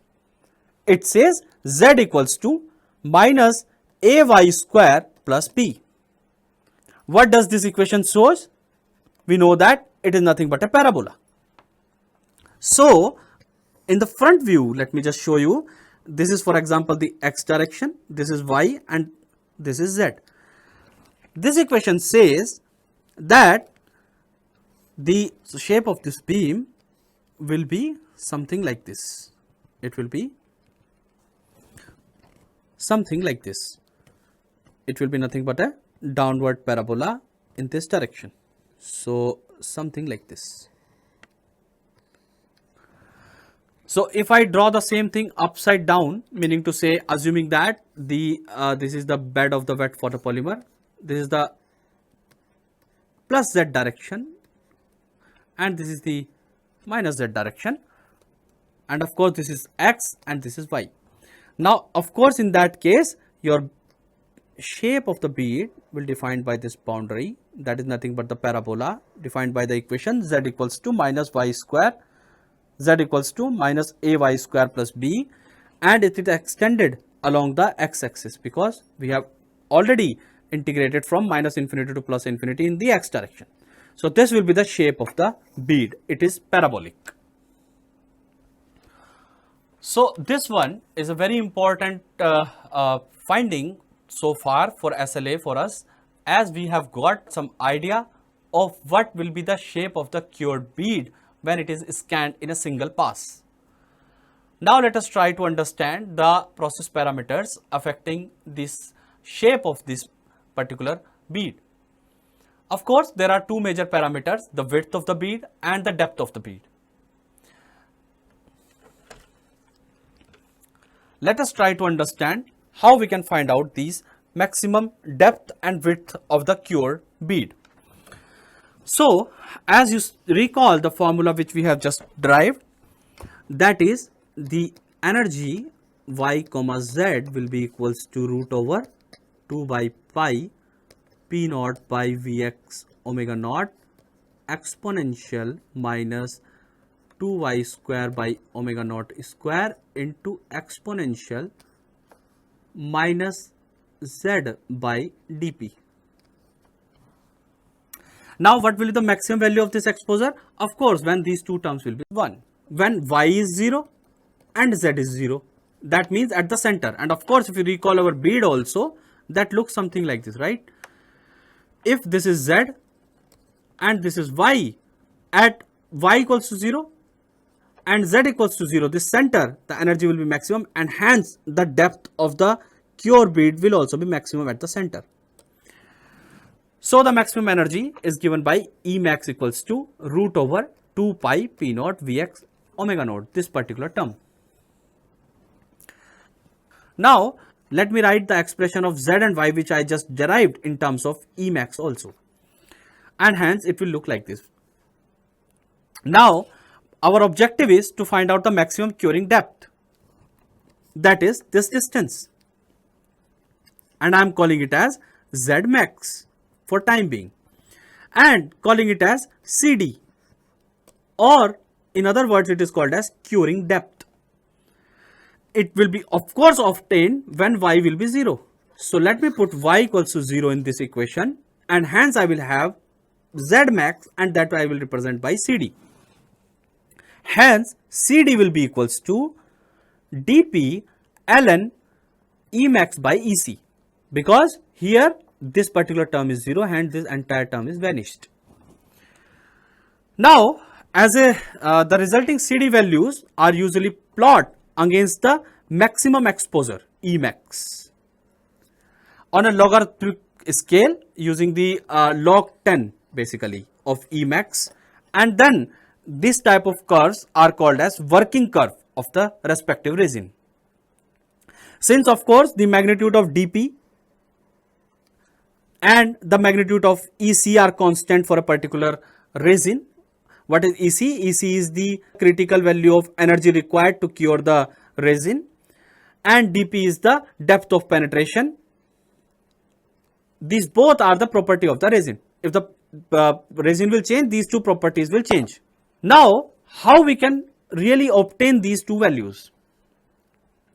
It says Z equals to minus AY square plus B. What does this equation shows? We know that it is nothing but a parabola. So in the front view, let me just show you. This is, for example, the x direction, this is y, and this is z. This equation says that the shape of this beam will be something like this. It will be something like this. It will be nothing but a downward parabola in this direction. So something like this. So if I draw the same thing upside down, meaning to say, assuming that the this is the bed of the wet photopolymer, this is the plus z direction, and this is the minus z direction, and of course this is x and this is y. Now of course in that case your shape of the bead will be defined by this boundary, that is nothing but the parabola defined by the equation z equals to minus y square, z equals to minus ay square plus b, and it is extended along the x-axis because we have already integrated from minus infinity to plus infinity in the x direction. So this will be the shape of the bead. It is parabolic. So this one is a very important finding so far for SLA for us, as we have got some idea of what will be the shape of the cured bead when it is scanned in a single pass. Now let us try to understand the process parameters affecting this shape of this particular bead. Of course, there are two major parameters, the width of the bead and the depth of the bead. Let us try to understand how we can find out these maximum depth and width of the cured bead. So, as you recall the formula which we have just derived, that is the energy y comma z will be equals to root over 2 by pi p naught by vx omega naught exponential minus 2y square by omega naught square into exponential minus z by dp. Now what will be the maximum value of this exposure? Of course, when these two terms will be 1. When y is 0 and z is 0, that means at the center. And of course, if you recall our bead also, that looks something like this, right? If this is z and this is y, at y equals to 0 and z equals to 0, this center, the energy will be maximum, and hence the depth of the cure bead will also be maximum at the center. So the maximum energy is given by E max equals to root over 2 pi p naught Vx omega naught, this particular term. Now let me write the expression of Z and Y which I just derived in terms of E max also, and hence it will look like this. Now our objective is to find out the maximum curing depth, that is this distance, and I am calling it as Z max for time being, and calling it as CD, or in other words it is called as curing depth. It will be of course obtained when y will be 0. So let me put y equals to 0 in this equation, and hence I will have Z max, and that I will represent by CD. Hence CD will be equals to dp ln E max by EC, because here this particular term is 0 and this entire term is vanished. Now As a the resulting CD values are usually plot against the maximum exposure Emax on a logarithmic scale using the log 10 basically of Emax, and then this type of curves are called as working curve of the respective resin. Since of course the magnitude of dP and the magnitude of EC are constant for a particular resin. What is EC? EC is the critical value of energy required to cure the resin, and dP is the depth of penetration. These both are the property of the resin. If the resin will change, these two properties will change. Now, how we can really obtain these two values?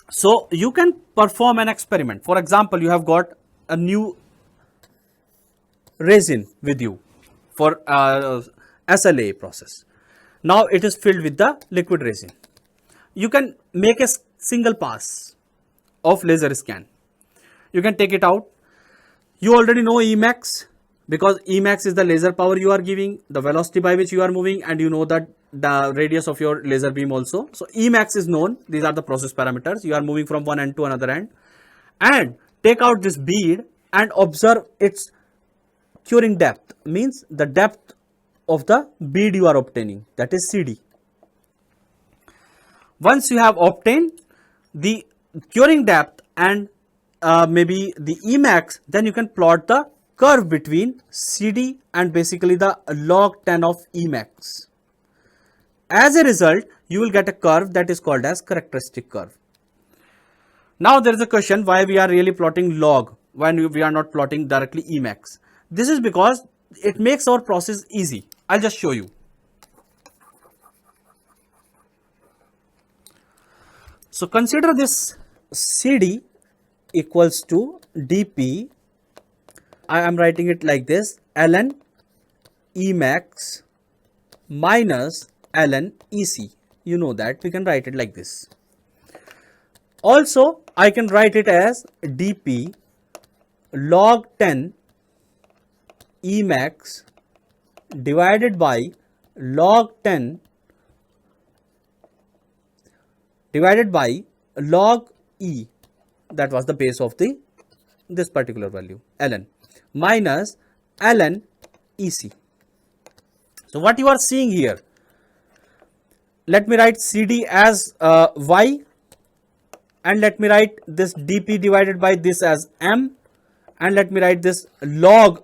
So, you can perform an experiment. For example, you have got a new resin with you for SLA process. Now, it is filled with the liquid resin. You can make a single pass of laser scan. You can take it out. You already know Emax, because Emax is the laser power you are giving, the velocity by which you are moving, and you know that the radius of your laser beam also. So, Emax is known. These are the process parameters. You are moving from one end to another end, and take out this bead and observe its curing depth, means the depth of the bead you are obtaining, that is CD. Once you have obtained the curing depth and maybe the Emax, then you can plot the curve between CD and basically the log 10 of Emax. As a result, you will get a curve that is called as characteristic curve. Now there is a question why we are really plotting log when we are not plotting directly Emax. This is because it makes our process easy. I'll just show you. So consider this CD equals to dP. I am writing it like this: ln Emax minus ln EC. You know that we can write it like this. Also, I can write it as dP log 10 Emax divided by log 10 divided by log E, that was the base of this particular value ln, minus ln EC. So what you are seeing here, let me write CD as Y, and let me write this dP divided by this as M, and let me write this log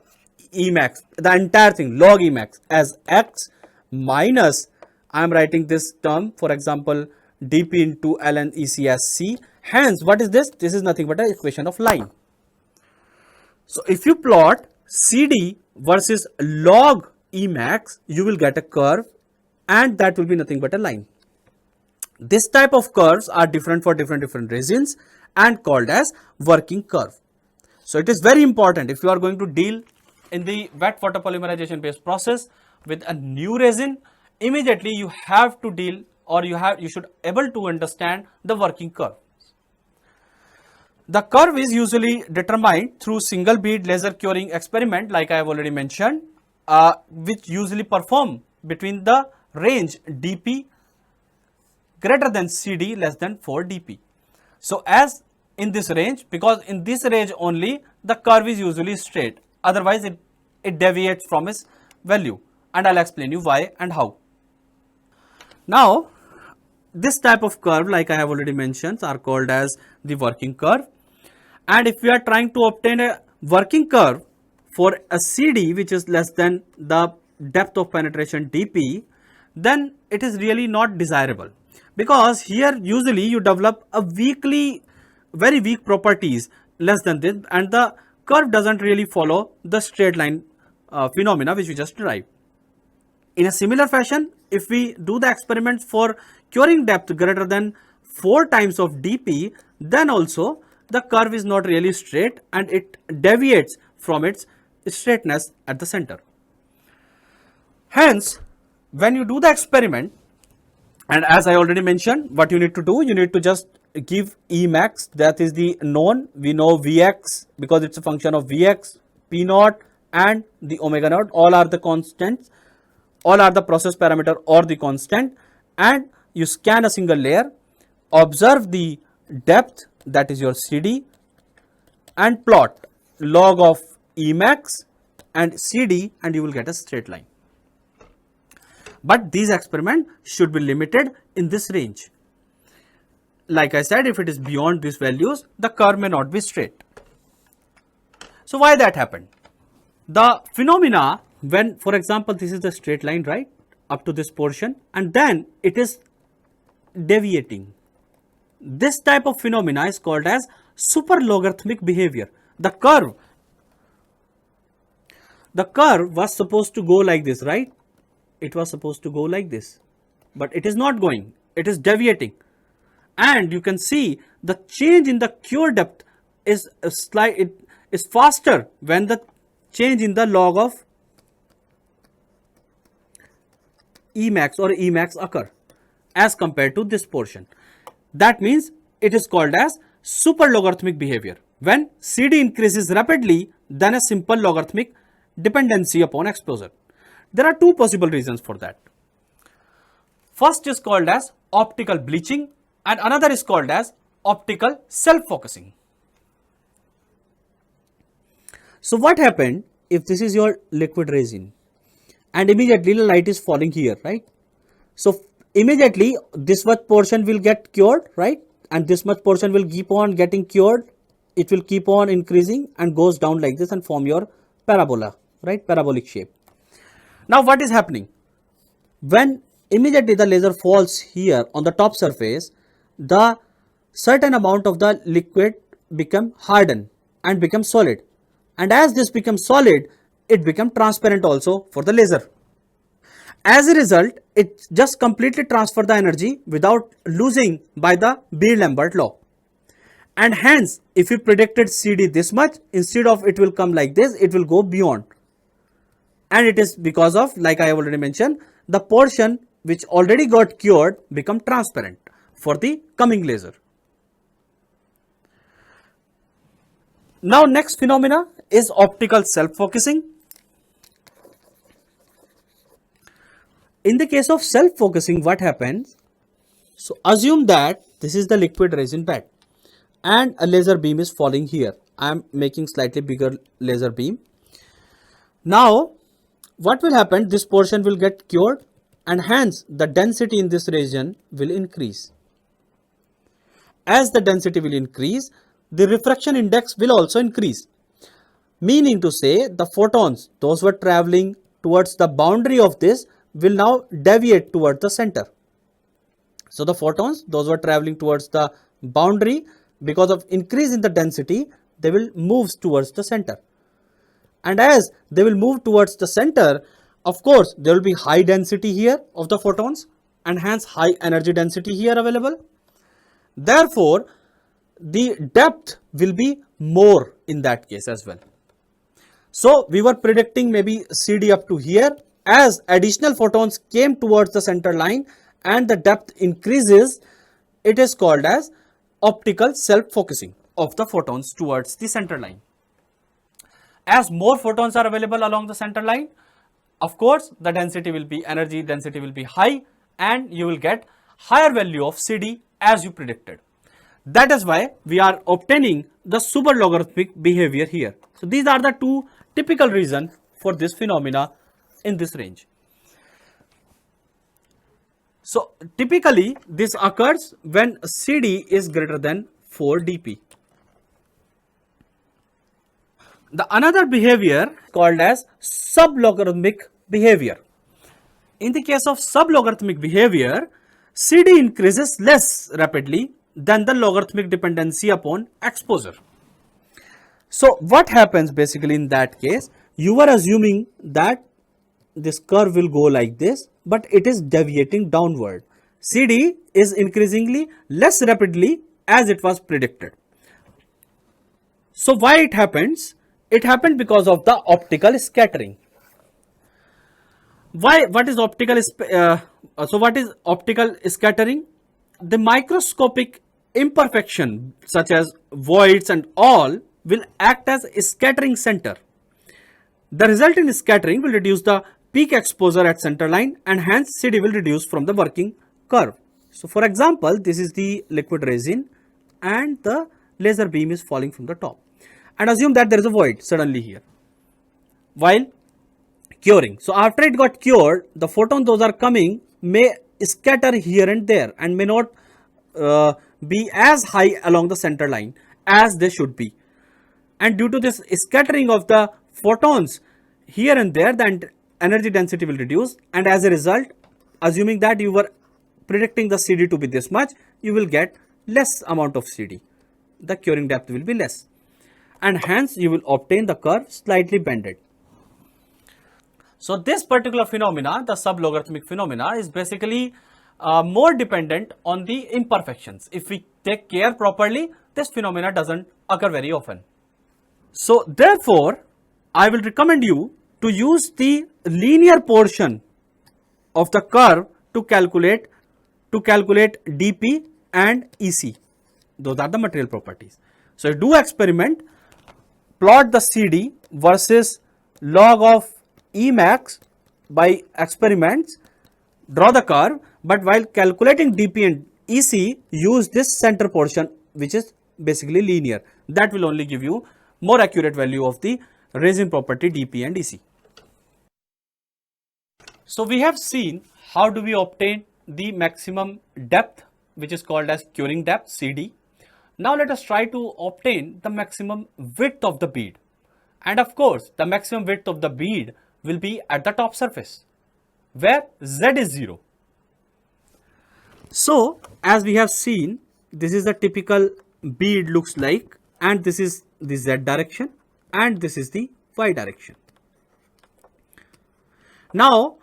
Emax, the entire thing log Emax as X, minus I am writing this term, for example dP into ln EC as C. Hence what is this? This is nothing but an equation of line. So if you plot CD versus log Emax, you will get a curve, and that will be nothing but a line. This type of curves are different for different resins and called as working curve. So it is very important, if you are going to deal in the wet photopolymerization based process with a new resin, immediately you have to deal, or you should able to understand the working curve. The curve is usually determined through single bead laser curing experiment, like I have already mentioned, which usually perform between the range dP greater than CD less than 4 dP. So as in this range, because in this range only the curve is usually straight, otherwise it deviates from its value, and I'll explain you why and how. Now this type of curve, like I have already mentioned, are called as the working curve, and if we are trying to obtain a working curve for a CD which is less than the depth of penetration dP, then it is really not desirable, because here usually you develop a very weak properties less than this, and the curve doesn't really follow the straight line phenomena which we just derived. In a similar fashion, if we do the experiments for curing depth greater than 4 times of dP, then also the curve is not really straight and it deviates from its straightness at the center. Hence, when you do the experiment, and as I already mentioned, what you need to do, you need to just give Emax, that is the known, we know Vx because it's a function of Vx, P naught and the omega naught, all are the constants all are the process parameter or the constant, and you scan a single layer, observe the depth, that is your CD, and plot log of Emax and CD, and you will get a straight line. But these experiments should be limited in this range. Like I said, if it is beyond these values, the curve may not be straight. So why that happened? The phenomena when, for example, this is the straight line, right, up to this portion, and then it is deviating. This type of phenomena is called as super logarithmic behavior. The curve was supposed to go like this, right? It was supposed to go like this, but it is not going, it is deviating. And you can see the change in the cure depth is it is faster when the change in the log of Emax or Emax occur as compared to this portion. That means it is called as super logarithmic behavior. When CD increases rapidly than a simple logarithmic dependency upon exposure. There are two possible reasons for that. First is called as optical bleaching and another is called as optical self-focusing. So what happened if this is your liquid resin and immediately the light is falling here, right? So immediately this much portion will get cured, right? And this much portion will keep on getting cured. It will keep on increasing and goes down like this and form your parabola, right? Parabolic shape. Now what is happening? When immediately the laser falls here on the top surface, the certain amount of the liquid become hardened and become solid. And as this becomes solid, it becomes transparent also for the laser. As a result, it just completely transfers the energy without losing by the Beer-Lambert law. And hence, if you predicted CD this much, instead of it will come like this, it will go beyond. And it is because of, like I have already mentioned, the portion which already got cured become transparent for the coming laser. Now next phenomena is optical self-focusing. In the case of self-focusing, what happens? So assume that this is the liquid resin bed and a laser beam is falling here. I am making slightly bigger laser beam. Now what will happen? This portion will get cured and hence the density in this region will increase. As the density will increase, the refraction index will also increase. Meaning to say the photons, those who are traveling towards the boundary of this, will now deviate towards the center. So the photons, those who are traveling towards the boundary, because of increase in the density, they will move towards the center. And as they will move towards the center, of course, there will be high density here of the photons and hence high energy density here available. Therefore, the depth will be more in that case as well. So we were predicting maybe CD up to here. As additional photons came towards the center line and the depth increases, it is called as optical self-focusing of the photons towards the center line. As more photons are available along the center line, of course, the density will be, energy density will be high and you will get higher value of CD as you predicted. That is why we are obtaining the super logarithmic behavior here. So these are the two typical reasons for this phenomena in this range. So typically this occurs when CD is greater than 4 dp. The another behavior called as sublogarithmic behavior. In the case of sublogarithmic behavior, CD increases less rapidly than the logarithmic dependency upon exposure. So what happens basically in that case? You were assuming that this curve will go like this, but it is deviating downward. CD is increasingly less rapidly as it was predicted. So why it happens? It happened because of the optical scattering. Why? What is optical? So what is optical scattering? The microscopic imperfection such as voids and all will act as a scattering center. The result in scattering will reduce the peak exposure at center line, and hence CD will reduce from the working curve. So for example, this is the liquid resin and the laser beam is falling from the top, and assume that there is a void suddenly here while curing. So after it got cured, the photon those are coming may scatter here and there and may not be as high along the center line as they should be. And due to this scattering of the photons here and there, the energy density will reduce, and as a result, assuming that you were predicting the CD to be this much, you will get less amount of CD. The curing depth will be less, and hence you will obtain the curve slightly bended. So this particular phenomena, the sublogarithmic phenomena, is basically more dependent on the imperfections. If we take care properly, this phenomena doesn't occur very often. So therefore, I will recommend you to use the linear portion of the curve to calculate dP and EC. Those are the material properties. So do experiment, plot the CD versus log of Emax by experiments, draw the curve, but while calculating dP and EC, use this center portion which is basically linear. That will only give you more accurate value of the resin property dP and EC. So we have seen how do we obtain the maximum depth, which is called as curing depth, CD. Now let us try to obtain the maximum width of the bead, and of course the maximum width of the bead will be at the top surface where Z is 0. So as we have seen, this is the typical bead looks like, and this is the Z direction and this is the Y direction. Now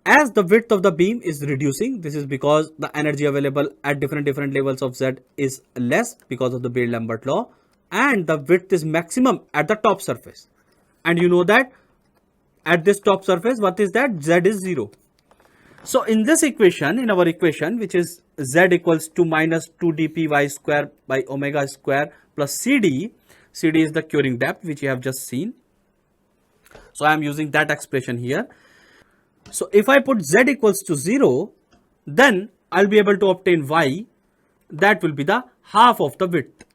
as the width of the beam is reducing, this is because the energy available at different levels of Z is less because of the Beard-Lambert law, and the width is maximum at the top surface, and you know that at this top surface, what is that? Z is 0. So in this equation, in our equation, which is Z equals to minus 2 dP y square by omega square plus CD, CD is the curing depth which you have just seen. So I am using that expression here. So if I put Z equals to 0, then I'll be able to obtain Y, that will be the half of the width.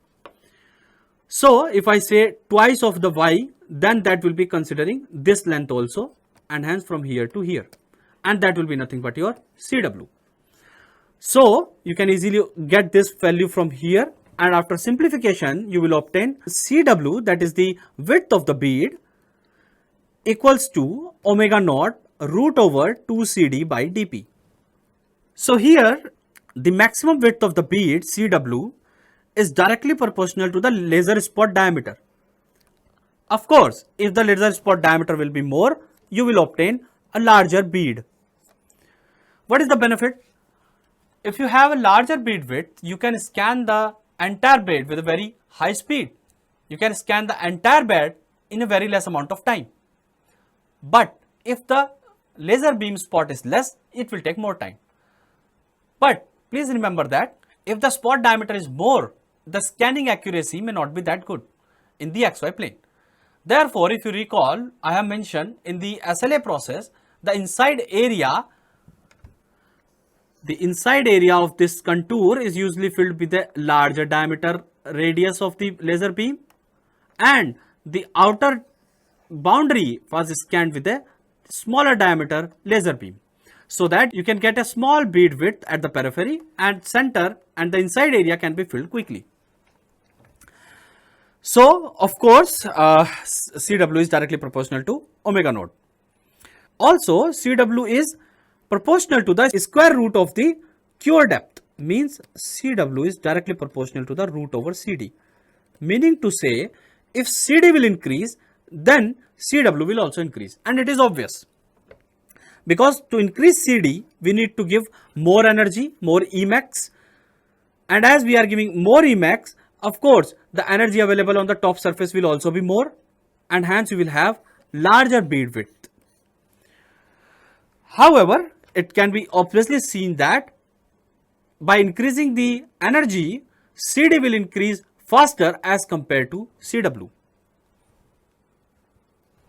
So if I say twice of the Y, then that will be considering this length also, and hence from here to here, and that will be nothing but your CW. So you can easily get this value from here, and after simplification you will obtain CW, that is the width of the bead, equals to omega naught root over 2 CD by dP. So here the maximum width of the bead CW is directly proportional to the laser spot diameter. Of course, if the laser spot diameter will be more, you will obtain a larger bead. What is the benefit? If you have a larger bead width, you can scan the entire bead with a very high speed. You can scan the entire bead in a very less amount of time. But if the laser beam spot is less, it will take more time. But please remember that if the spot diameter is more, the scanning accuracy may not be that good in the XY plane. Therefore, if you recall, I have mentioned in the SLA process, the inside area of this contour is usually filled with a larger diameter radius of the laser beam, and the outer boundary was scanned with a smaller diameter laser beam, so that you can get a small bead width at the periphery and center, and the inside area can be filled quickly. So of course CW is directly proportional to omega naught. Also CW is proportional to the square root of the cure depth, means CW is directly proportional to the root over CD, meaning to say if CD will increase, then CW will also increase, and it is obvious, because to increase CD we need to give more energy, more Emax, and as we are giving more Emax, of course the energy available on the top surface will also be more, and hence you will have larger bead width. However, it can be obviously seen that by increasing the energy, CD will increase faster as compared to CW.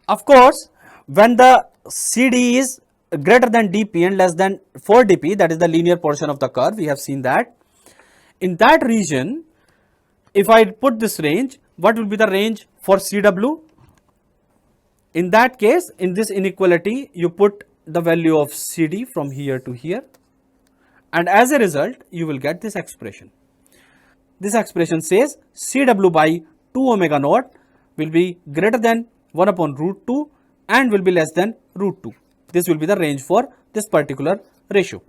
Of course, when the CD is greater than dP and less than 4 dP, that is the linear portion of the curve, we have seen that. In that region, if I put this range, what will be the range for CW? In that case, in this inequality, you put the value of CD from here to here, and as a result, you will get this expression. This expression says CW by 2 omega naught will be greater than 1 upon root 2 and will be less than root 2. This will be the range for this particular ratio.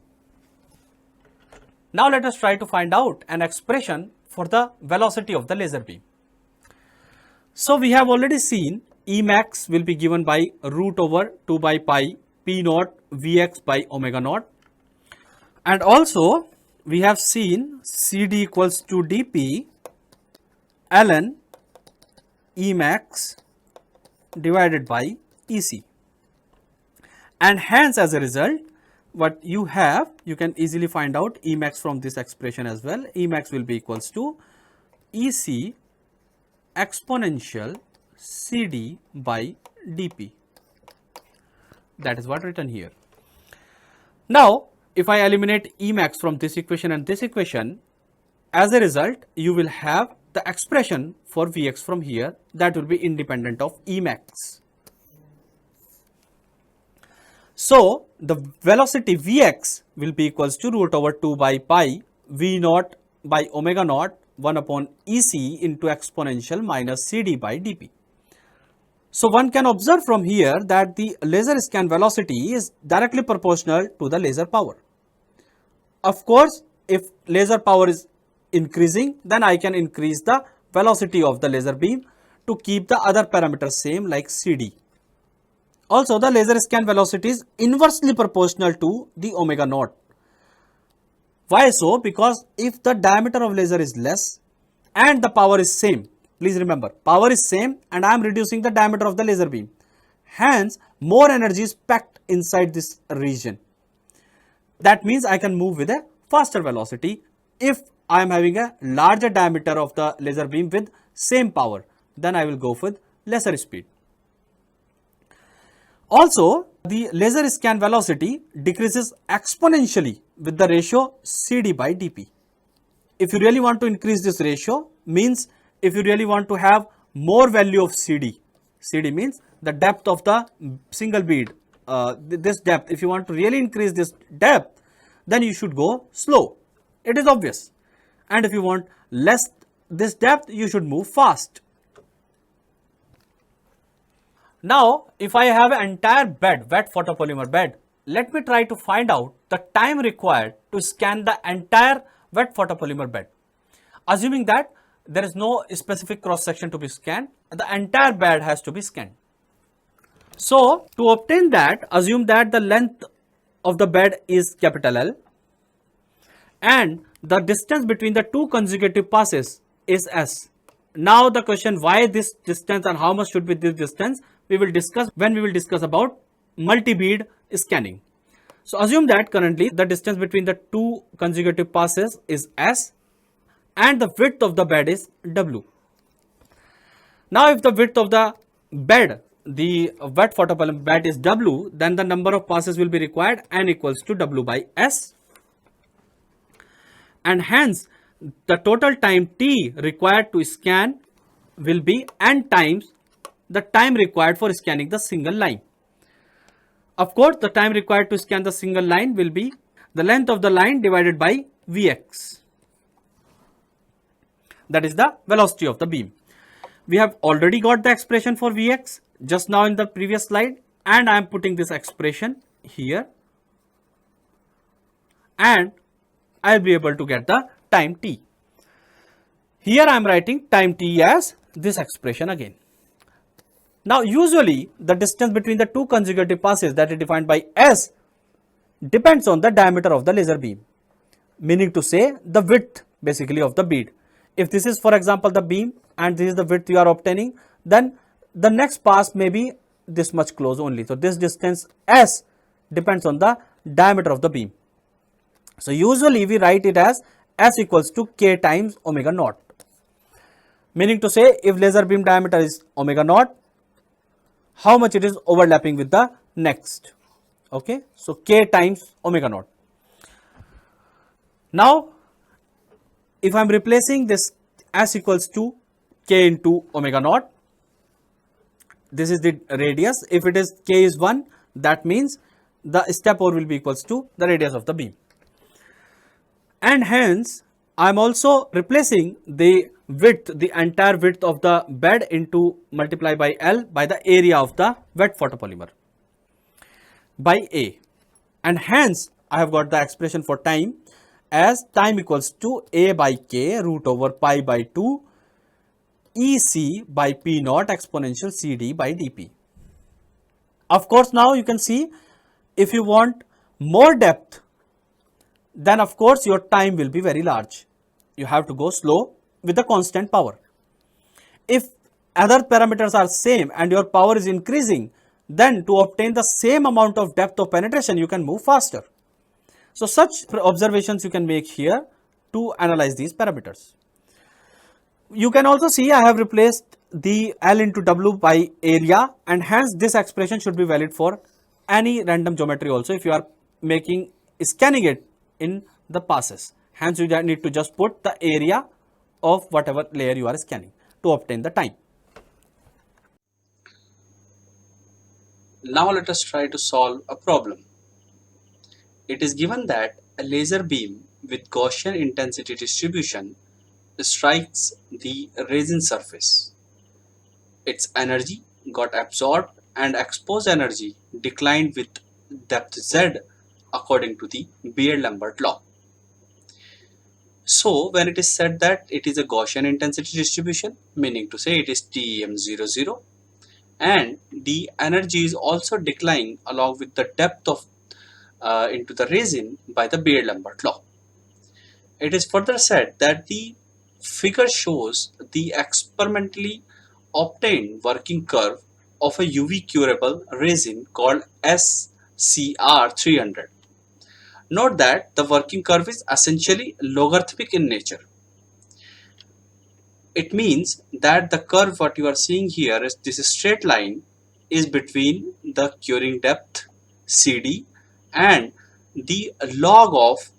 Now let us try to find out an expression for the velocity of the laser beam. So we have already seen E max will be given by root over 2 by pi P naught Vx by omega naught, and also we have seen CD equals to dP ln E max divided by EC, and hence as a result what you have, you can easily find out E max from this expression as well. E max will be equals to EC exponential CD by dP. That is what written here. Now if I eliminate E max from this equation and this equation, as a result you will have the expression for Vx from here that will be independent of E max. So the velocity Vx will be equals to root over 2 by pi V naught by omega naught 1 upon EC into exponential minus CD by dP. So one can observe from here that the laser scan velocity is directly proportional to the laser power. Of course, if laser power is increasing, then I can increase the velocity of the laser beam to keep the other parameters same like CD. Also, the laser scan velocity is inversely proportional to the omega naught. Why so? Because if the diameter of laser is less and the power is same, please remember, power is same and I am reducing the diameter of the laser beam. Hence, more energy is packed inside this region. That means I can move with a faster velocity if I am having a larger diameter of the laser beam with same power. Then I will go with lesser speed. Also, the laser scan velocity decreases exponentially with the ratio CD by dP. If you really want to increase this ratio, means if you really want to have more value of CD, CD means the depth of the single bead, this depth, if you want to really increase this depth, then you should go slow. It is obvious. And if you want less this depth, you should move fast. Now, if I have an entire bed, wet photopolymer bed, let me try to find out the time required to scan the entire wet photopolymer bed. Assuming that there is no specific cross section to be scanned, the entire bed has to be scanned. So, to obtain that, assume that the length of the bed is capital L and the distance between the two consecutive passes is S. Now the question, why this distance and how much should be this distance, we will discuss when we will discuss about multi-bead scanning. So assume that currently the distance between the two consecutive passes is S and the width of the bed is W. Now if the width of the bed, the wet photopolymer bed is W, then the number of passes will be required N equals to W by S, and hence the total time T required to scan will be N times the time required for scanning the single line. Of course, the time required to scan the single line will be the length of the line divided by Vx. That is the velocity of the beam. We have already got the expression for Vx just now in the previous slide, and I am putting this expression here, and I will be able to get the time T. Here I am writing time T as this expression again. Now usually the distance between the two consecutive passes that is defined by S depends on the diameter of the laser beam, meaning to say the width basically of the bead. If this is for example the beam and this is the width you are obtaining, then the next pass may be this much close only. So this distance S depends on the diameter of the beam. So usually we write it as S equals to K times omega naught, meaning to say if laser beam diameter is omega naught, how much it is overlapping with the next. Okay, so k times omega naught. Now, if I am replacing this s equals to k into omega naught, this is the radius. If it is k is 1, that means the step over will be equals to the radius of the beam. And hence, I am also replacing the width, the entire width of the bed into multiply by L by the area of the wet photopolymer by A. And hence, I have got the expression for time as time equals to A by K root over pi by 2 EC by P naught exponential CD by dP. Of course, now you can see if you want more depth, then of course your time will be very large. You have to go slow with the constant power. If other parameters are same and your power is increasing, then to obtain the same amount of depth of penetration, you can move faster. So such observations you can make here to analyze these parameters. You can also see I have replaced the L into W by area, and hence this expression should be valid for any random geometry also if you are scanning it in the passes. Hence you need to just put the area of whatever layer you are scanning to obtain the time. Now let us try to solve a problem. It is given that a laser beam with Gaussian intensity distribution strikes the resin surface. Its energy got absorbed and exposed energy declined with depth z according to the Beer-Lambert law. So when it is said that it is a Gaussian intensity distribution, meaning to say it is TEM00, and the energy is also declining along with the depth of into the resin by the Beer-Lambert law. It is further said that the figure shows the experimentally obtained working curve of a UV curable resin called SCR300. Note that the working curve is essentially logarithmic in nature. It means that the curve what you are seeing here is this straight line is between the curing depth CD and the log of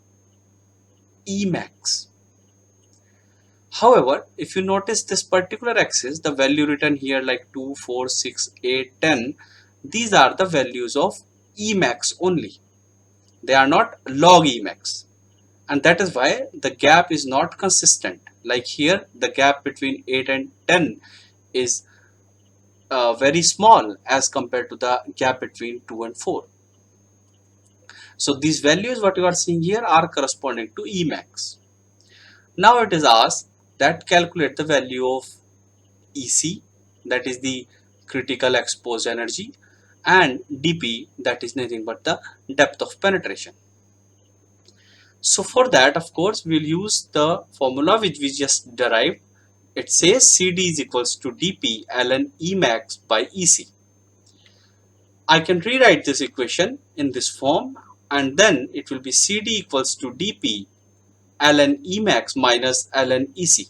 Emax. However, if you notice this particular axis, the value written here like 2, 4, 6, 8, 10, these are the values of Emax only. They are not log Emax. And that is why the gap is not consistent. Like here, the gap between 8 and 10 is very small as compared to the gap between 2 and 4. So these values what you are seeing here are corresponding to Emax. Now it is asked that calculate the value of EC, that is the critical exposed energy, and dP, that is nothing but the depth of penetration. So for that, of course, we'll use the formula which we just derived. It says CD is equals to dP ln Emax by EC. I can rewrite this equation in this form, and then it will be CD equals to dP ln Emax minus ln EC.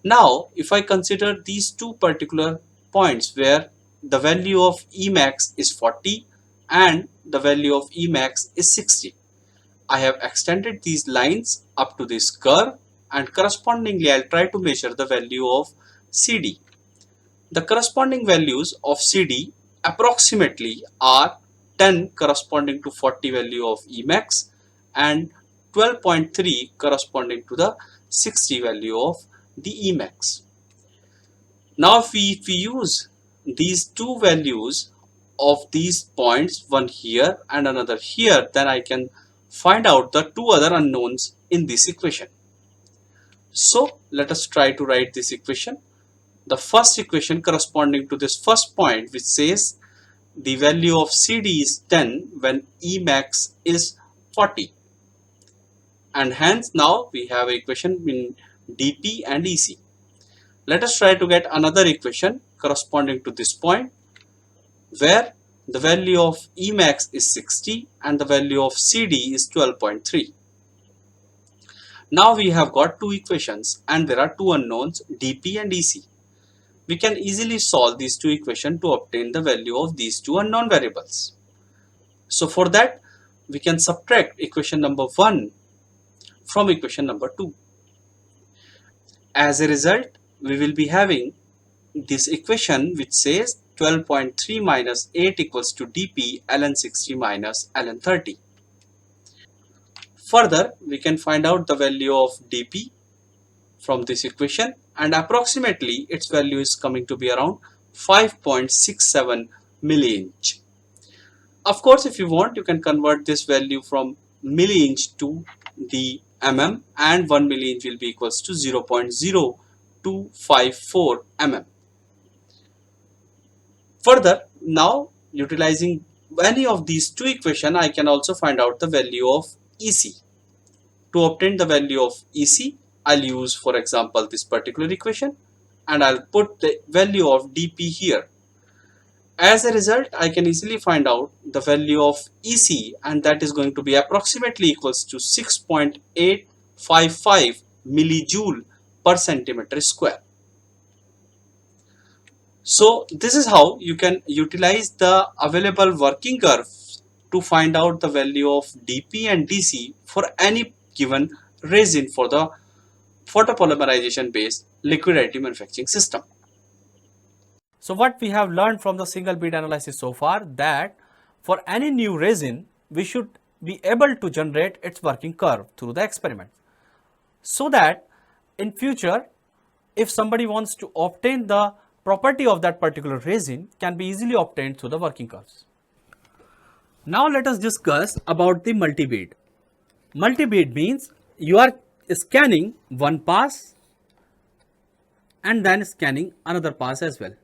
Now, if I consider these two particular points where the value of Emax is 40 and the value of Emax is 60, I have extended these lines up to this curve, and correspondingly I'll try to measure the value of CD. The corresponding values of CD approximately are 10 corresponding to 40 value of Emax and 12.3 corresponding to the 60 value of the Emax. Now if we use these two values of these points, one here and another here, then I can find out the two other unknowns in this equation. So let us try to write this equation. The first equation corresponding to this first point, which says the value of CD is 10 when Emax is 40, and hence now we have an equation in dP and EC. Let us try to get another equation corresponding to this point where the value of Emax is 60 and the value of CD is 12.3. Now we have got two equations and there are two unknowns dP and EC. we can easily solve these two equations to obtain the value of these two unknown variables. So for that, we can subtract equation number 1 from equation number 2. As a result, we will be having this equation which says 12.3 minus 8 equals to dp ln 60 minus ln 30. Further, we can find out the value of dp from this equation, and approximately its value is coming to be around 5.67 milliinch. Of course, if you want, you can convert this value from milliinch to the mm, and 1 milliinch will be equals to 0.0254 mm. Further, now utilizing any of these two equations, I can also find out the value of EC. To obtain the value of EC, I'll use, for example, this particular equation, and I'll put the value of dP here. As a result, I can easily find out the value of EC, and that is going to be approximately equals to 6.855 millijoule per centimeter square. So this is how you can utilize the available working curves to find out the value of dP and dC for any given resin for the photopolymerization based liquid additive manufacturing system. So what we have learned from the single bead analysis so far, that for any new resin, we should be able to generate its working curve through the experiment, so that in future, if somebody wants to obtain the property of that particular resin, can be easily obtained through the working curves. Now let us discuss about the multi-bead. Multi-bead means you are scanning one pass and then scanning another pass as well.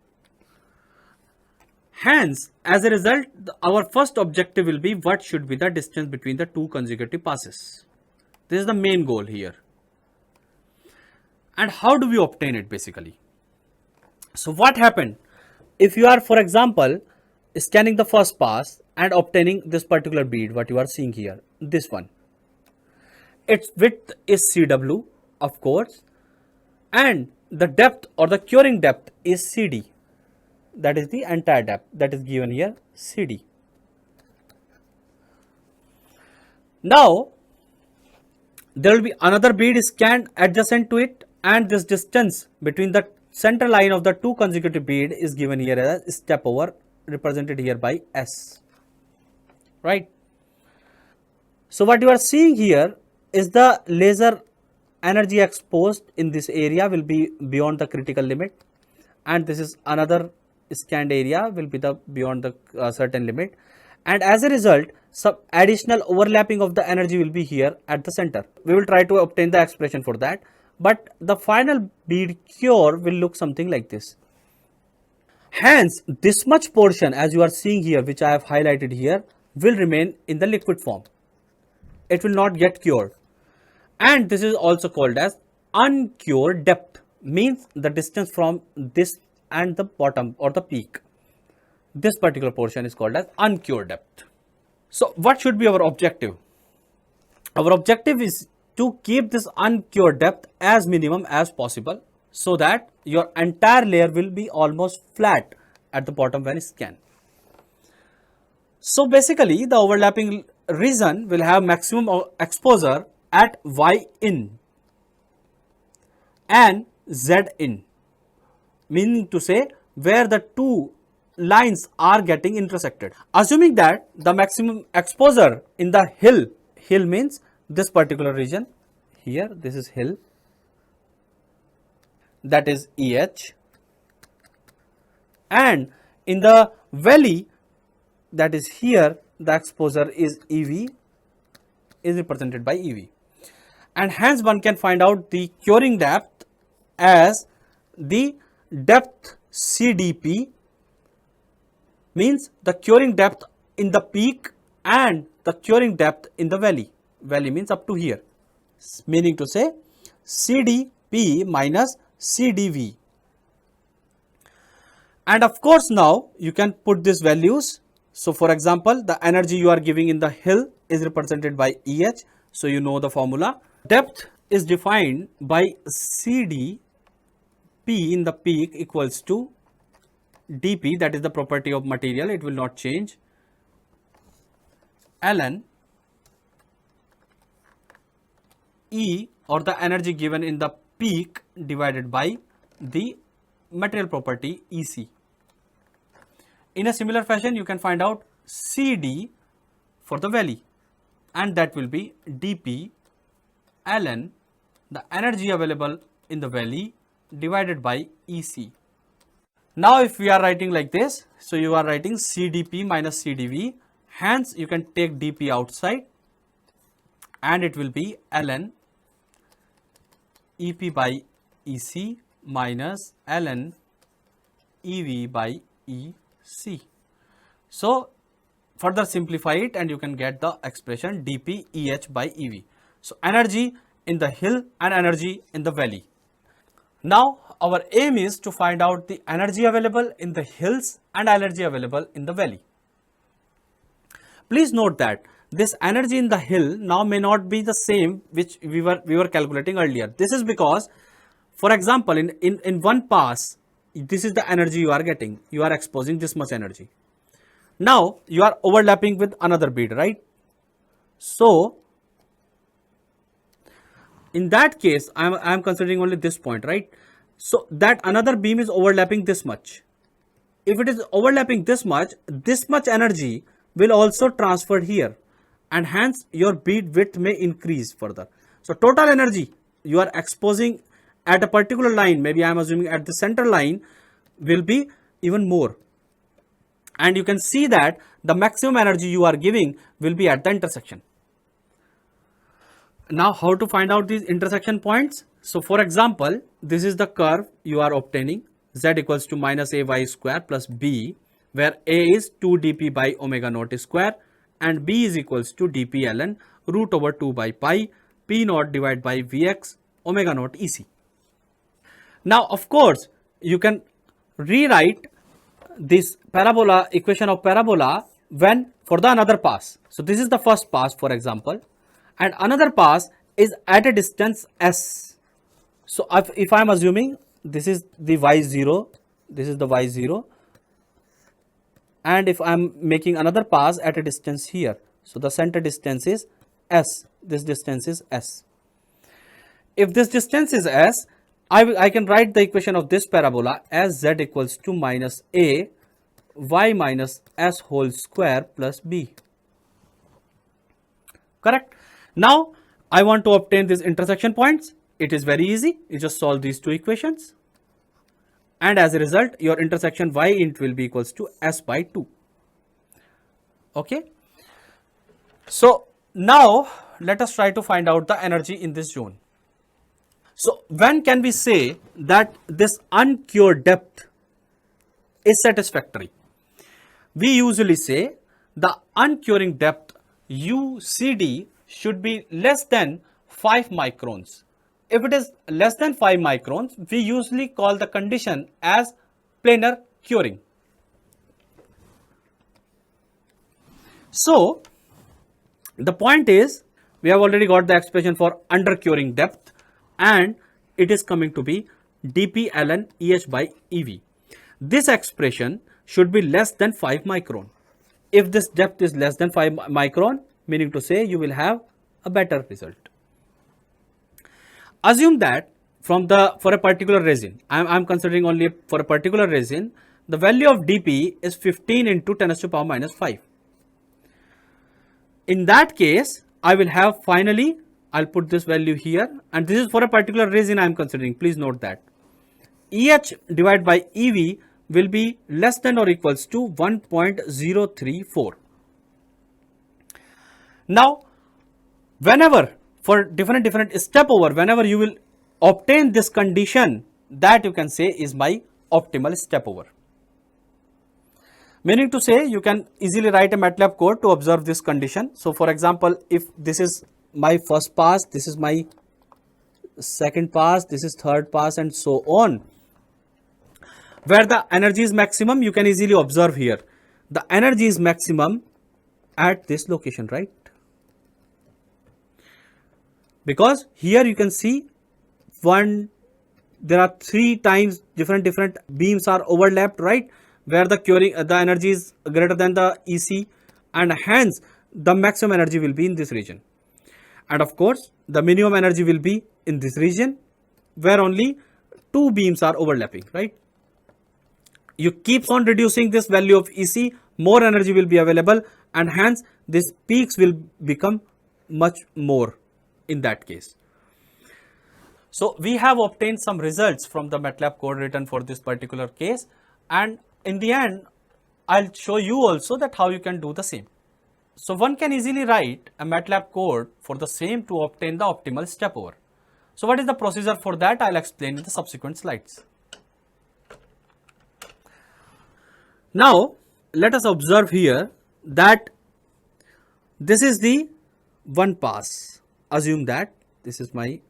Hence, as a result, our first objective will be what should be the distance between the two consecutive passes. This is the main goal here. And how do we obtain it basically? So what happened if you are, for example, scanning the first pass and obtaining this particular bead, what you are seeing here, this one. Its width is CW, of course, and the depth or the curing depth is CD. That is the entire depth that is given here, CD. Now, there will be another bead scanned adjacent to it, and this distance between the center line of the two consecutive bead is given here as step over, represented here by S, right? So what you are seeing here is the laser energy exposed in this area will be beyond the critical limit, and this is another scanned area will be the beyond the certain limit, and as a result some additional overlapping of the energy will be here at the center. We will try to obtain the expression for that, but the final bead cure will look something like this. Hence, this much portion as you are seeing here, which I have highlighted here, will remain in the liquid form. It will not get cured, and this is also called as uncured depth, means the distance from this and the bottom or the peak. This particular portion is called as uncured depth. So what should be our objective? Our objective is to keep this uncured depth as minimum as possible, so that your entire layer will be almost flat at the bottom when scanned. So basically the overlapping region will have maximum exposure at Y in and Z in, meaning to say where the two lines are getting intersected. Assuming that the maximum exposure in the hill means this particular region here, this is hill, that is EH, and in the valley, that is here, the exposure is EV, is represented by EV, and hence one can find out the curing depth as the depth CDP, means the curing depth in the peak and the curing depth in the valley. Valley means up to here, meaning to say CDP minus CDV. And of course now you can put these values. So for example, the energy you are giving in the hill is represented by EH, so you know the formula. Depth is defined by CD P in the peak equals to dP, that is the property of material, it will not change, ln E, or the energy given in the peak, divided by the material property EC. In a similar fashion, you can find out CD for the valley, and that will be dP ln the energy available in the valley divided by EC. Now if we are writing like this, so you are writing CDP minus CDV, hence you can take dP outside and it will be ln EP by EC minus ln EV by EC. So further simplify it and you can get the expression dP EH by EV. So energy in the hill and energy in the valley. Now our aim is to find out the energy available in the hills and energy available in the valley. Please note that this energy in the hill now may not be the same which we were calculating earlier. This is because, for example, in one pass, this is the energy you are getting. You are exposing this much energy. Now you are overlapping with another bead, right? So in that case, I am considering only this point, right? So that another beam is overlapping this much. If it is overlapping this much energy will also transfer here, and hence your bead width may increase further. So total energy you are exposing at a particular line, maybe I am assuming at the center line, will be even more. And you can see that the maximum energy you are giving will be at the intersection. Now how to find out these intersection points? So for example, this is the curve you are obtaining, z equals to minus ay square plus b, where a is 2 dp by omega naught square and b is equals to dp ln root over 2 by pi p naught divided by vx omega naught ec. Now of course you can rewrite this parabola, equation of parabola, when for the another pass. So this is the first pass, for example, and another pass is at a distance s. So if I am assuming this is the y0, this is the y0, and if I am making another pass at a distance here, so the center distance is s, this distance is s. If this distance is s, I can write the equation of this parabola as z equals to minus a y minus s whole square plus b. Correct? Now I want to obtain these intersection points. It is very easy. You just solve these two equations, and as a result your intersection y int will be equals to s by 2. Okay. So now let us try to find out the energy in this zone. So when can we say that this uncured depth is satisfactory? We usually say the uncuring depth UCD should be less than 5 microns. If it is less than 5 microns, we usually call the condition as planar curing. So the point is, we have already got the expression for undercuring depth, and it is coming to be dP ln EH by EV. This expression should be less than 5 micron. If this depth is less than 5 micron, meaning to say you will have a better result. Assume that for a particular resin, I am considering only for a particular resin, the value of dP is 15 into 10 to the power minus 5. In that case, I will have finally, I'll put this value here, and this is for a particular resin I am considering. Please note that EH divided by EV will be less than or equals to 1.034. Now, whenever for different step over, whenever you will obtain this condition, that you can say is my optimal step over. Meaning to say, you can easily write a MATLAB code to observe this condition. So for example, if this is my first pass, this is my second pass, this is third pass, and so on, where the energy is maximum, you can easily observe here. The energy is maximum at this location, right? Because here you can see 1, there are 3 times different beams are overlapped, right, where the curing the energy is greater than the EC, and hence the maximum energy will be in this region. And of course the minimum energy will be in this region where only 2 beams are overlapping, right. You keeps on reducing this value of EC, more energy will be available, and hence these peaks will become much more in that case. So we have obtained some results from the MATLAB code written for this particular case, and in the end I'll show you also that how you can do the same. So one can easily write a MATLAB code for the same to obtain the optimal step over. So what is the procedure for that? I'll explain in the subsequent slides. Now let us observe here that this is the one pass. Assume that this is my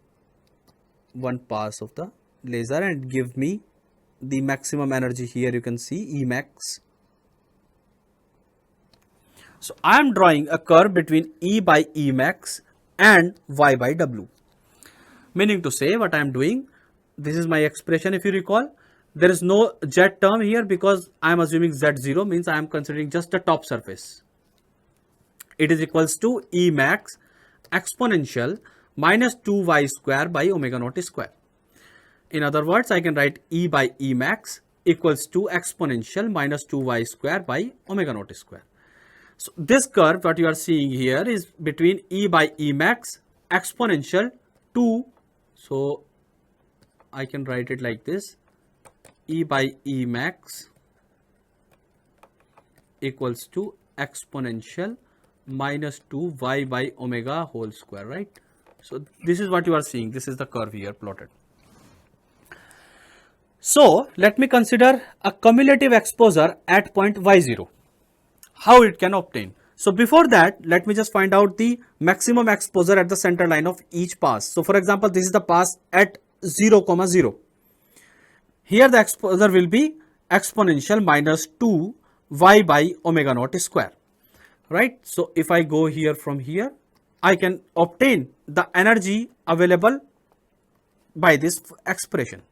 one pass of the laser and give me the maximum energy. Here you can see Emax. So I am drawing a curve between E by Emax and Y by W. Meaning to say, what I am doing, this is my expression. If you recall, there is no Z term here because I am assuming Z0, means I am considering just the top surface. It is equals to Emax exponential minus 2y square by omega naught square. In other words, I can write E by Emax equals to exponential minus 2y square by omega naught square. So this curve what you are seeing here is between E by Emax exponential 2. So I can write it like this: E by Emax equals to exponential minus 2 y by omega whole square, right? So this is what you are seeing. This is the curve here plotted. So let me consider a cumulative exposure at point y0. How it can obtain? So before that, let me just find out the maximum exposure at the center line of each pass. So for example, this is the pass at 0, 0. Here the exposure will be exponential minus 2 y by omega naught square, right? So if I go here from here, I can obtain the energy available by this expression.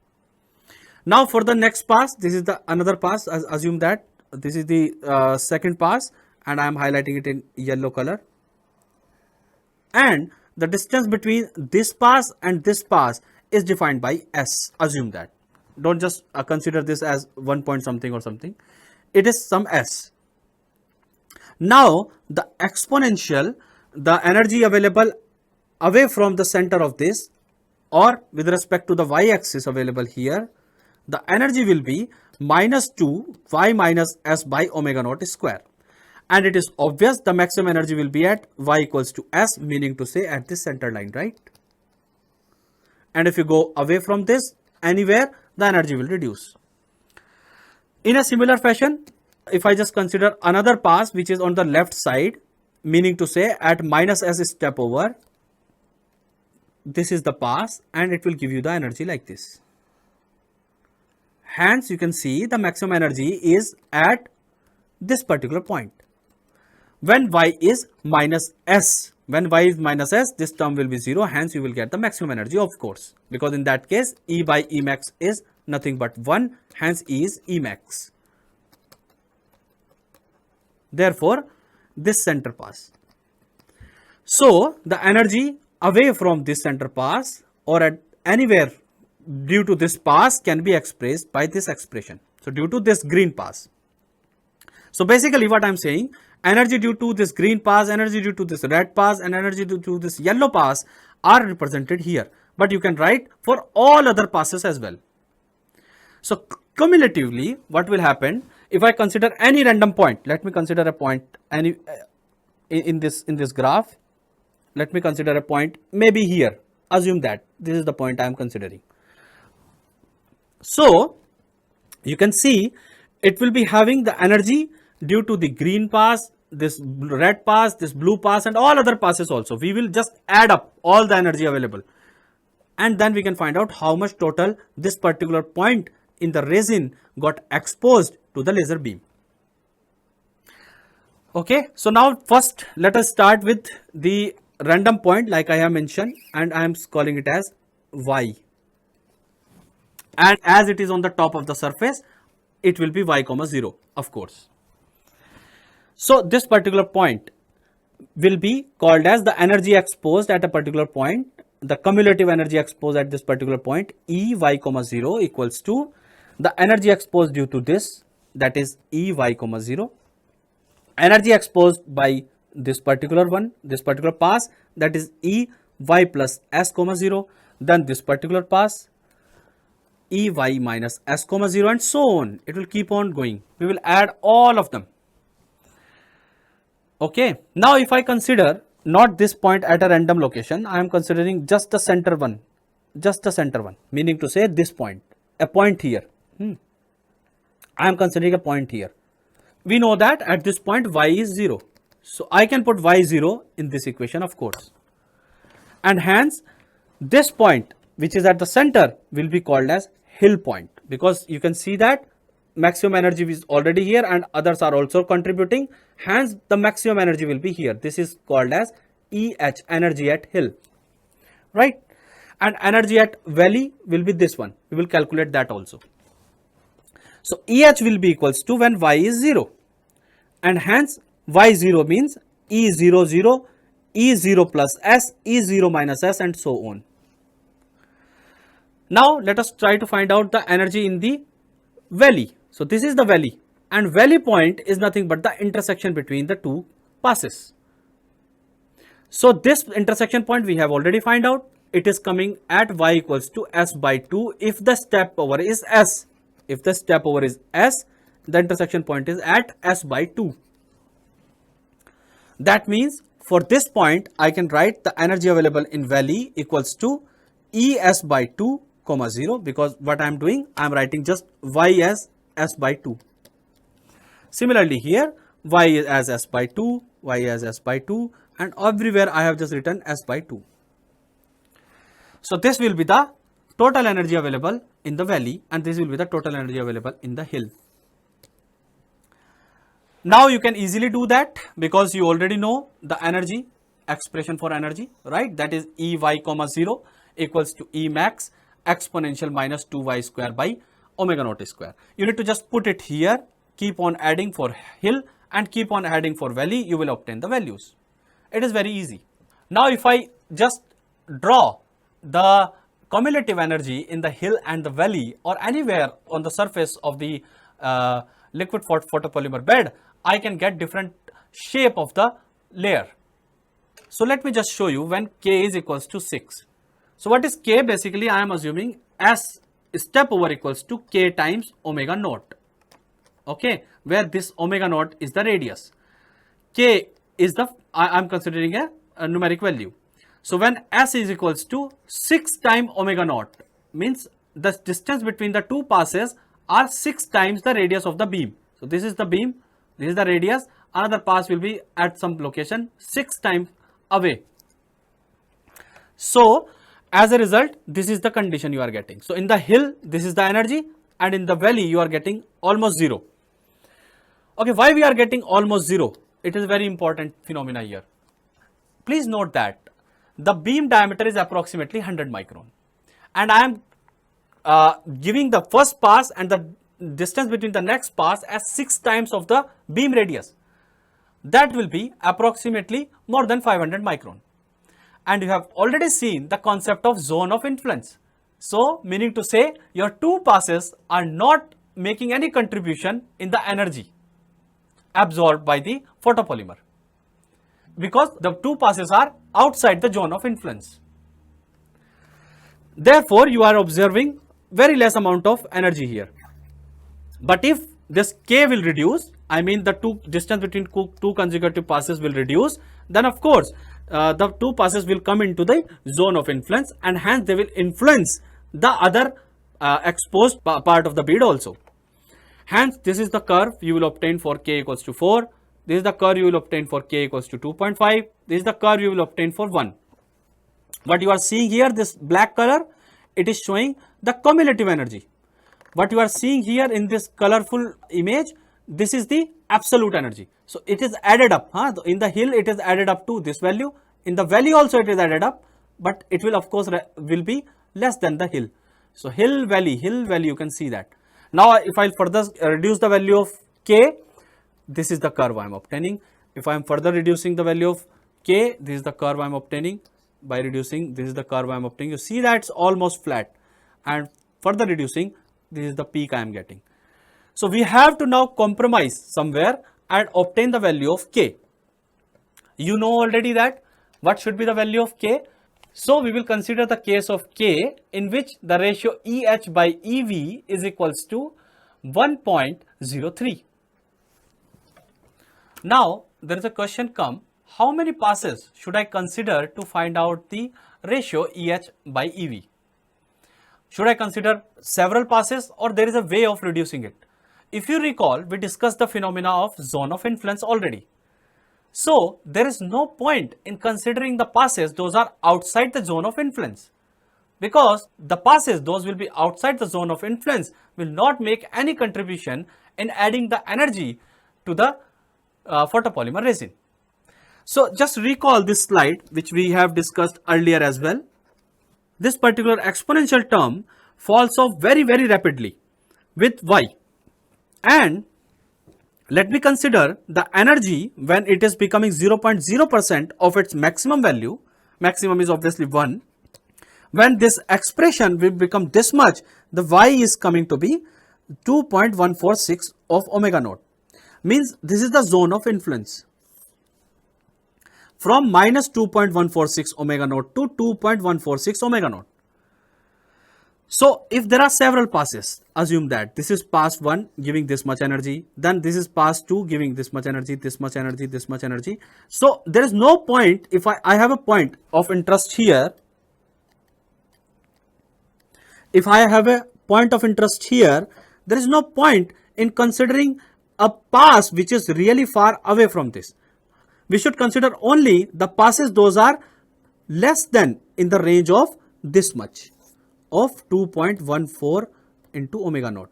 Now for the next pass, this is the another pass. Assume that this is the second pass and I am highlighting it in yellow color. And the distance between this pass and this pass is defined by S. Assume that. Don't just consider this as 1 point something or something. It is some S. Now the exponential, the energy available away from the center of this, or with respect to the y-axis available here, the energy will be minus 2 y minus s by omega naught square. And it is obvious the maximum energy will be at y equals to s, meaning to say at this center line, right? And if you go away from this anywhere, the energy will reduce. In a similar fashion, if I just consider another pass which is on the left side, meaning to say at minus s step over, this is the pass and it will give you the energy like this. Hence you can see the maximum energy is at this particular point. When y is minus s, this term will be 0, hence you will get the maximum energy, of course, because in that case E by Emax is nothing but 1, hence E is Emax. Therefore this center pass. So the energy away from this center pass or at anywhere due to this pass can be expressed by this expression. So due to this green pass. So basically what I am saying, energy due to this green pass, energy due to this red pass and energy due to this yellow pass are represented here. But you can write for all other passes as well. So cumulatively what will happen if I consider any random point? Let me consider a point any in this graph. Let me consider a point maybe here. Assume that this is the point I am considering. So you can see it will be having the energy due to the green pass, this red pass, this blue pass and all other passes also. We will just add up all the energy available and then we can find out how much total this particular point in the resin got exposed to the laser beam. Okay, so now first let us start with the random point like I have mentioned and I am calling it as y. and as it is on the top of the surface, it will be y comma 0, of course. So this particular point will be called as the energy exposed at a particular point, the cumulative energy exposed at this particular point, E y comma 0 equals to the energy exposed due to this, that is E y comma 0, energy exposed by this particular one, this particular pass, that is E y plus s comma 0, then this particular pass, E y minus s comma 0, and so on. It will keep on going. We will add all of them. Okay. Now if I consider not this point at a random location, I am considering just the center one, meaning to say this point, a point here. I am considering a point here. We know that at this point y is 0. So I can put y 0 in this equation, of course. And hence this point which is at the center will be called as hill point, because you can see that maximum energy is already here and others are also contributing. Hence the maximum energy will be here. This is called as EH, energy at hill, right? And energy at valley will be this one. We will calculate that also. So EH will be equals to when y is 0, and hence y 0 means E 0 0, E 0 plus s, E 0 minus s, and so on. Now let us try to find out the energy in the valley. So this is the valley, and valley point is nothing but the intersection between the two passes. So this intersection point we have already find out. It is coming at y equals to s by 2 if the step over is s. If the step over is s, the intersection point is at s by 2. That means for this point I can write the energy available in valley equals to Es by 2 comma 0, because what I am doing, I am writing just y as s by 2. Similarly here y is as s by 2, y as s by 2, and everywhere I have just written s by 2. So this will be the total energy available in the valley, and this will be the total energy available in the hill. Now you can easily do that because you already know the energy expression for energy, right? That is E y comma 0 equals to E max exponential minus 2y square by omega naught square. You need to just put it here, keep on adding for hill and keep on adding for valley, you will obtain the values. It is very easy. Now if I just draw the cumulative energy in the hill and the valley or anywhere on the surface of the liquid photopolymer bed, I can get different shape of the layer. So let me just show you when K is equals to 6. So what is K? Basically I am assuming S step over equals to K times omega naught. Okay, where this omega naught is the radius. K is the, I am considering a numeric value. So when S is equals to 6 times omega naught, means the distance between the two passes are 6 times the radius of the beam. So this is the beam, this is the radius, another pass will be at some location 6 times away. So as a result, this is the condition you are getting. So in the hill, this is the energy, and in the valley you are getting almost 0. Okay, why we are getting almost 0? It is a very important phenomena here. Please note that the beam diameter is approximately 100 micron, and I am giving the first pass and the distance between the next pass as 6 times of the beam radius. That will be approximately more than 500 micron. And you have already seen the concept of zone of influence. So meaning to say your two passes are not making any contribution in the energy absorbed by the photopolymer, because the two passes are outside the zone of influence. Therefore you are observing very less amount of energy here. But if this K will reduce, I mean the distance between two consecutive passes will reduce, then of course the two passes will come into the zone of influence, and hence they will influence the other exposed part of the bead also. Hence this is the curve you will obtain for K equals to 4, this is the curve you will obtain for K equals to 2.5, this is the curve you will obtain for 1. What you are seeing here, this black color, it is showing the cumulative energy. What you are seeing here in this colorful image, this is the absolute energy. So it is added up. In the hill it is added up to this value. In the valley also it is added up, but it will of course will be less than the hill, So hill valley, you can see that. Now if I further reduce the value of k, this is the curve I am obtaining. If I am further reducing the value of k, this is the curve I am obtaining. By reducing, this is the curve I am obtaining. You see that it's almost flat, and further reducing, this is the peak I am getting. So we have to now compromise somewhere and obtain the value of k. You know already that what should be the value of k. So we will consider the case of k in which the ratio EH by EV is equals to 1.03. Now there is a question come, how many passes should I consider to find out the ratio EH by EV? Should I consider several passes, or there is a way of reducing it? If you recall, we discussed the phenomena of zone of influence already. So there is no point in considering the passes those are outside the zone of influence, because the passes those will be outside the zone of influence will not make any contribution in adding the energy to the photopolymer resin. So just recall this slide which we have discussed earlier as well. This particular exponential term falls off very rapidly with y, and let me consider the energy when it is becoming 0.0% of its maximum value. Maximum is obviously 1. When this expression will become this much, the y is coming to be 2.146 of omega naught. Means this is the zone of influence. From minus 2.146 omega naught to 2.146 omega naught. So if there are several passes, assume that this is pass 1 giving this much energy, then this is pass 2 giving this much energy, this much energy, this much energy. So there is no point, if I have a point of interest here, if I have a point of interest here, there is no point in considering a pass which is really far away from this. We should consider only the passes those are less than in the range of this much, of 2.14 into omega naught.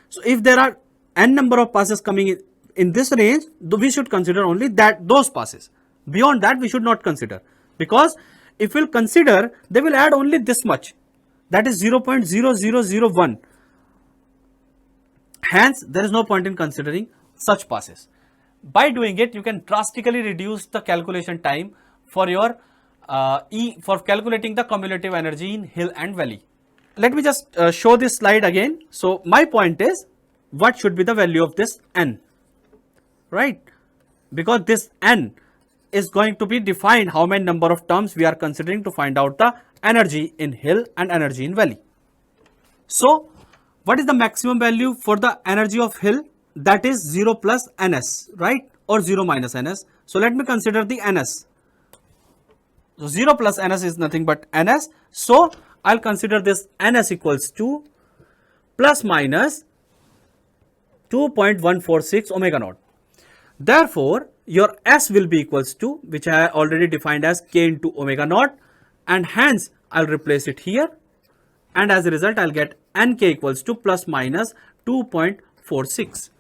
So if there are n number of passes coming in this range, we should consider only those passes. Beyond that we should not consider, because if we'll consider, they will add only this much, that is 0.0001. Hence there is no point in considering such passes. By doing it, you can drastically reduce the calculation time for your for calculating the cumulative energy in hill and valley. Let me just show this slide again. So my point is, what should be the value of this n, right? Because this n is going to be defined how many number of terms we are considering to find out the energy in hill and energy in valley. So what is the maximum value for the energy of hill? That is 0 plus ns, right? Or 0 minus ns. So let me consider the ns. So 0 plus ns is nothing but ns. So I'll consider this ns equals to plus minus 2.146 omega naught. Therefore your s will be equals to, which I already defined as k into omega naught, and hence I'll replace it here, and as a result I'll get nk equals to plus minus 2.46.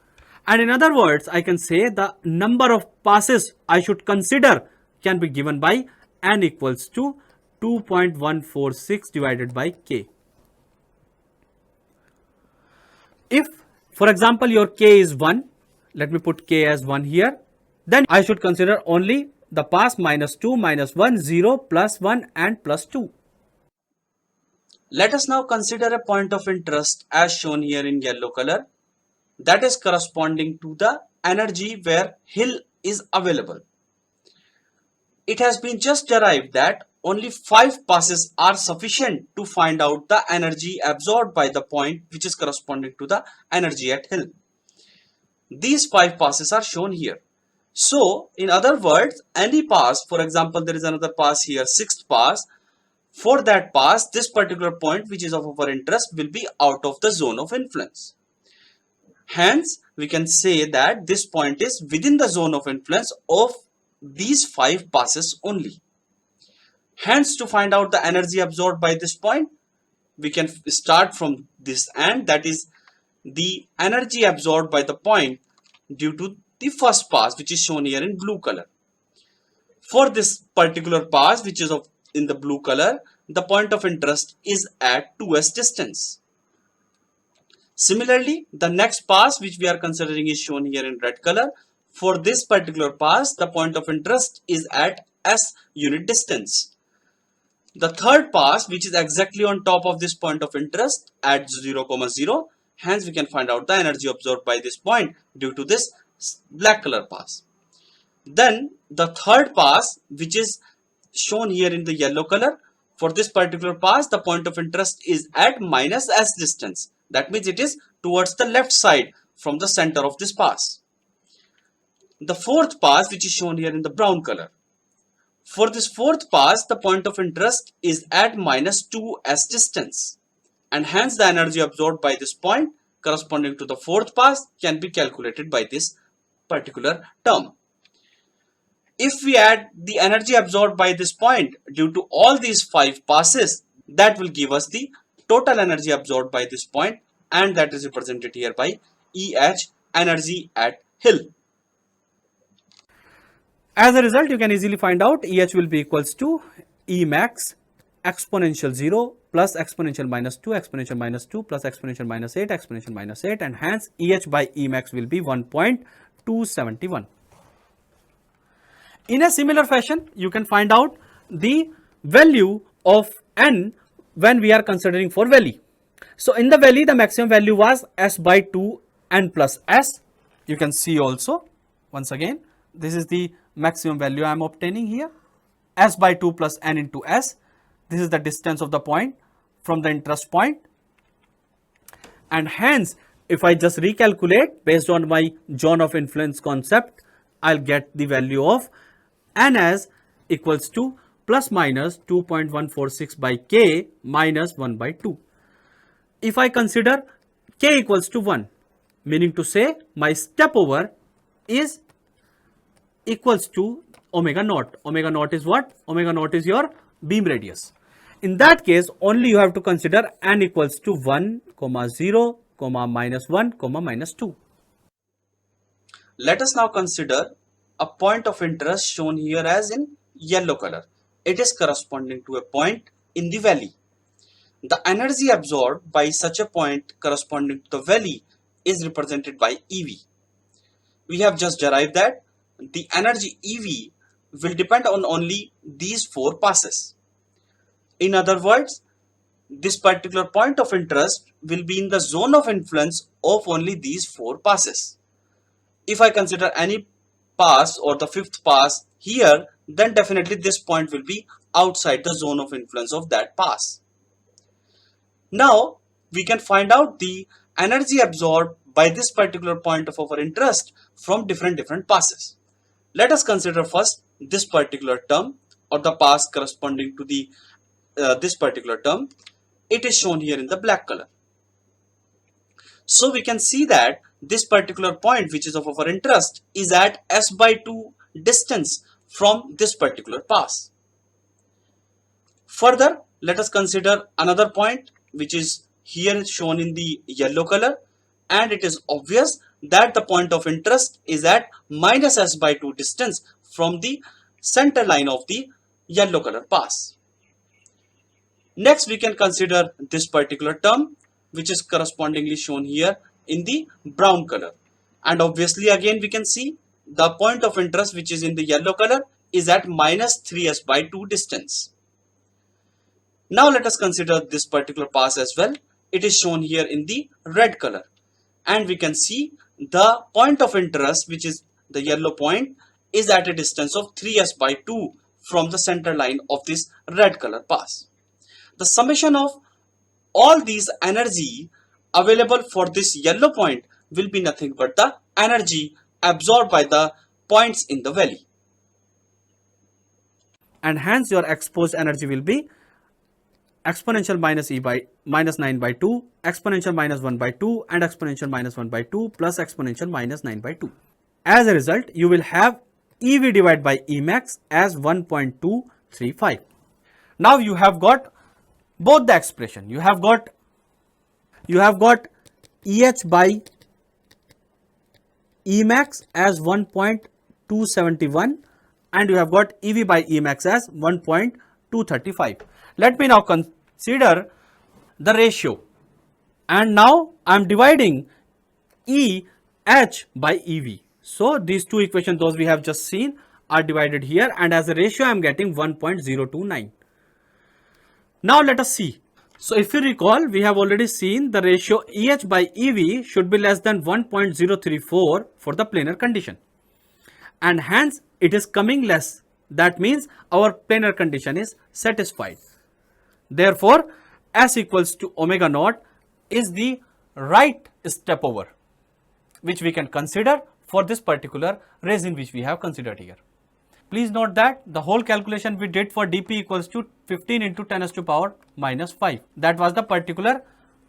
And in other words, I can say the number of passes I should consider can be given by n equals to 2.146 divided by k. If, for example, your k is 1, let me put k as 1 here, then I should consider only the pass minus 2, minus 1, 0, plus 1 and plus 2. Let us now consider a point of interest as shown here in yellow color, that is corresponding to the energy where hill is available. It has been just derived that only 5 passes are sufficient to find out the energy absorbed by the point which is corresponding to the energy at hill. These 5 passes are shown here. So in other words, any pass, for example, there is another pass here, 6th pass. For that pass, this particular point which is of our interest will be out of the zone of influence. Hence, we can say that this point is within the zone of influence of these 5 passes only. Hence, to find out the energy absorbed by this point, we can start from this end, that is the energy absorbed by the point due to the first pass, which is shown here in blue color. For this particular pass, which is in the blue color, the point of interest is at 2s distance. Similarly, the next pass which we are considering is shown here in red color. For this particular pass, the point of interest is at s unit distance. The third pass, which is exactly on top of this point of interest at 0, 0, hence we can find out the energy absorbed by this point due to this black color pass. Then the third pass, which is shown here in the yellow color, for this particular pass, the point of interest is at minus s distance. That means it is towards the left side from the center of this pass. The fourth pass, which is shown here in the brown color. For this fourth pass, the point of interest is at minus 2s distance, and hence the energy absorbed by this point corresponding to the fourth pass can be calculated by this particular term. If we add the energy absorbed by this point due to all these 5 passes, that will give us the total energy absorbed by this point, and that is represented here by EH, energy at hill. As a result, you can easily find out EH will be equals to E max exponential 0 plus exponential minus 2 exponential minus 2 plus exponential minus 8 exponential minus 8, and hence EH by E max will be 1.271. In a similar fashion, you can find out the value of N when we are considering for valley. So in the valley, the maximum value was S by 2 N plus S. You can see also, once again, this is the maximum value I am obtaining here, S by 2 plus N into S. This is the distance of the point from the interest point, and hence if I just recalculate based on my zone of influence concept, I'll get the value of N as equals to plus minus 2.146 by K minus 1 by 2. If I consider K equals to 1, meaning to say my step over is equals to omega naught. Omega naught is what? Omega naught is your beam radius. In that case, only you have to consider N equals to 1, 0, minus 1, minus 2. Let us now consider a point of interest shown here as in yellow color. It is corresponding to a point in the valley. The energy absorbed by such a point corresponding to the valley is represented by EV. We have just derived that the energy EV will depend on only these 4 passes. In other words, this particular point of interest will be in the zone of influence of only these 4 passes. If I consider any pass or the 5th pass here, then definitely this point will be outside the zone of influence of that pass. Now we can find out the energy absorbed by this particular point of our interest from different passes. Let us consider first this particular term, or the pass corresponding to the this particular term. It is shown here in the black color. So we can see that this particular point, which is of our interest, is at S by 2 distance from this particular pass. Further, let us consider another point which is here shown in the yellow color, and it is obvious that the point of interest is at minus S by 2 distance from the center line of the yellow color pass. Next, we can consider this particular term, which is correspondingly shown here in the brown color, and obviously again we can see the point of interest, which is in the yellow color, is at minus 3s by 2 distance. Now let us consider this particular pass as well. It is shown here in the red color, and we can see the point of interest, which is the yellow point, is at a distance of 3s by 2 from the center line of this red color pass. The summation of all these energy available for this yellow point will be nothing but the energy absorbed by the points in the valley. And hence your exposed energy will be exponential minus E by minus 9 by 2, exponential minus 1 by 2, and exponential minus 1 by 2 plus exponential minus 9 by 2. As a result, you will have EV divided by Emax as 1.235. Now you have got both the expression. You have got EH by Emax as 1.271, and you have got EV by Emax as 1.235. Let me now consider the ratio, and now I am dividing EH by EV. So these two equations, those we have just seen, are divided here, and as a ratio I am getting 1.029. Now let us see. So if you recall, we have already seen the ratio EH by EV should be less than 1.034 for the planar condition, and hence it is coming less. That means our planar condition is satisfied. Therefore, S equals to omega naught is the right step over which we can consider for this particular resin which we have considered here. Please note that the whole calculation we did for dP equals to 15 into 10 to the power minus 5. That was the particular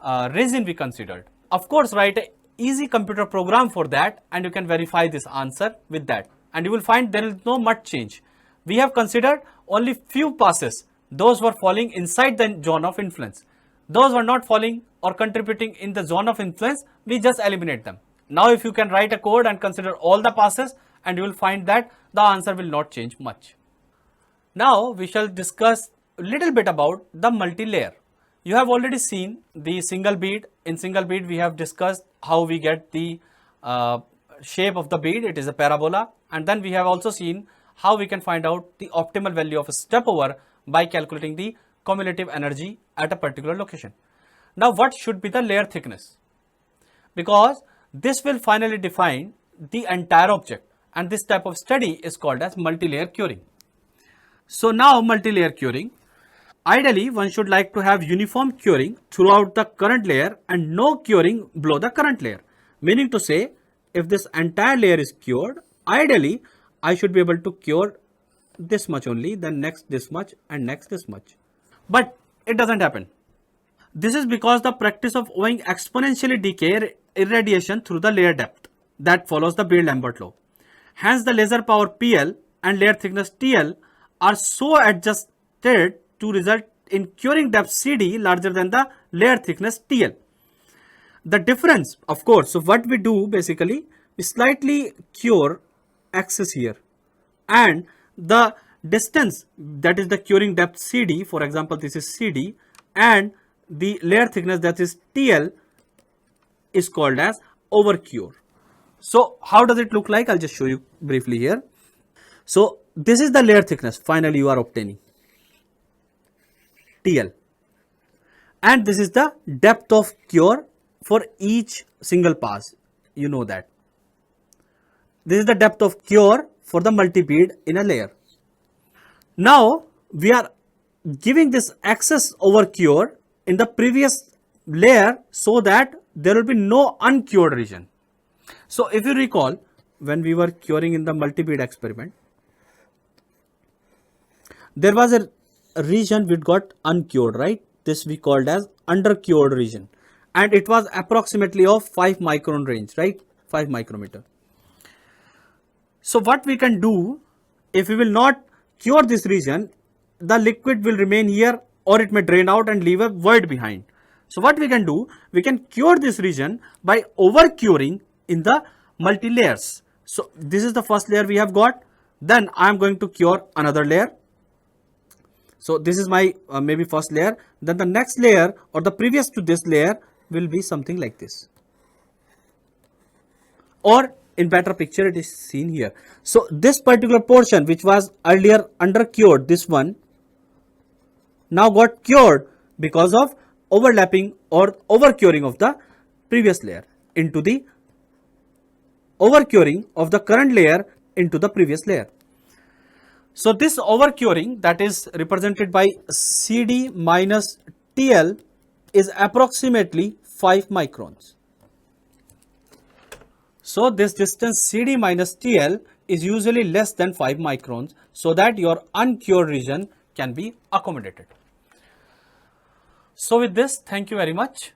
resin we considered. Of course, write an easy computer program for that and you can verify this answer with that, and you will find there is no much change. We have considered only few passes. Those were falling inside the zone of influence. Those were not falling or contributing in the zone of influence, we just eliminate them. Now if you can write a code and consider all the passes, and you will find that the answer will not change much. Now we shall discuss a little bit about the multi-layer. You have already seen the single bead. In single bead we have discussed how we get the shape of the bead. It is a parabola, and then we have also seen how we can find out the optimal value of a step over by calculating the cumulative energy at a particular location. Now what should be the layer thickness? Because this will finally define the entire object, and this type of study is called as multi-layer curing. So now multi-layer curing, ideally one should like to have uniform curing throughout the current layer and no curing below the current layer. Meaning to say, if this entire layer is cured, ideally I should be able to cure this much only, then next this much, and next this much. But it doesn't happen. This is because the practice of owing exponentially decay irradiation through the layer depth that follows the Beer-Lambert law. Hence the laser power PL and layer thickness TL are so adjusted to result in curing depth CD larger than the layer thickness TL. The difference, of course, so what we do basically, we slightly cure axis here, and the distance, that is the curing depth CD, for example this is CD, and the layer thickness, that is TL, is called as overcure. So how does it look like? I'll just show you briefly here. So this is the layer thickness finally you are obtaining, TL, and this is the depth of cure for each single pass. You know that. This is the depth of cure for the multi-bead in a layer. Now we are giving this excess over cure in the previous layer so that there will be no uncured region. So if you recall, when we were curing in the multi-bead experiment, there was a region which got uncured, right? This we called as undercured region, and it was approximately of 5 micron range, right? 5 micrometer. So what we can do, if we will not cure this region, the liquid will remain here or it may drain out and leave a void behind. So what we can do, we can cure this region by over curing in the multi layers. So this is the first layer we have got. Then I am going to cure another layer. So this is my maybe first layer. Then the next layer or the previous to this layer will be something like this. Or in better picture it is seen here. So this particular portion which was earlier under cured, this one now got cured because of overlapping or over curing of the previous layer into the over curing of the current layer into the previous layer. So this over curing, that is represented by CD minus TL, is approximately 5 microns. So this distance CD minus TL is usually less than 5 microns, so that your uncured region can be accommodated. So with this, thank you very much.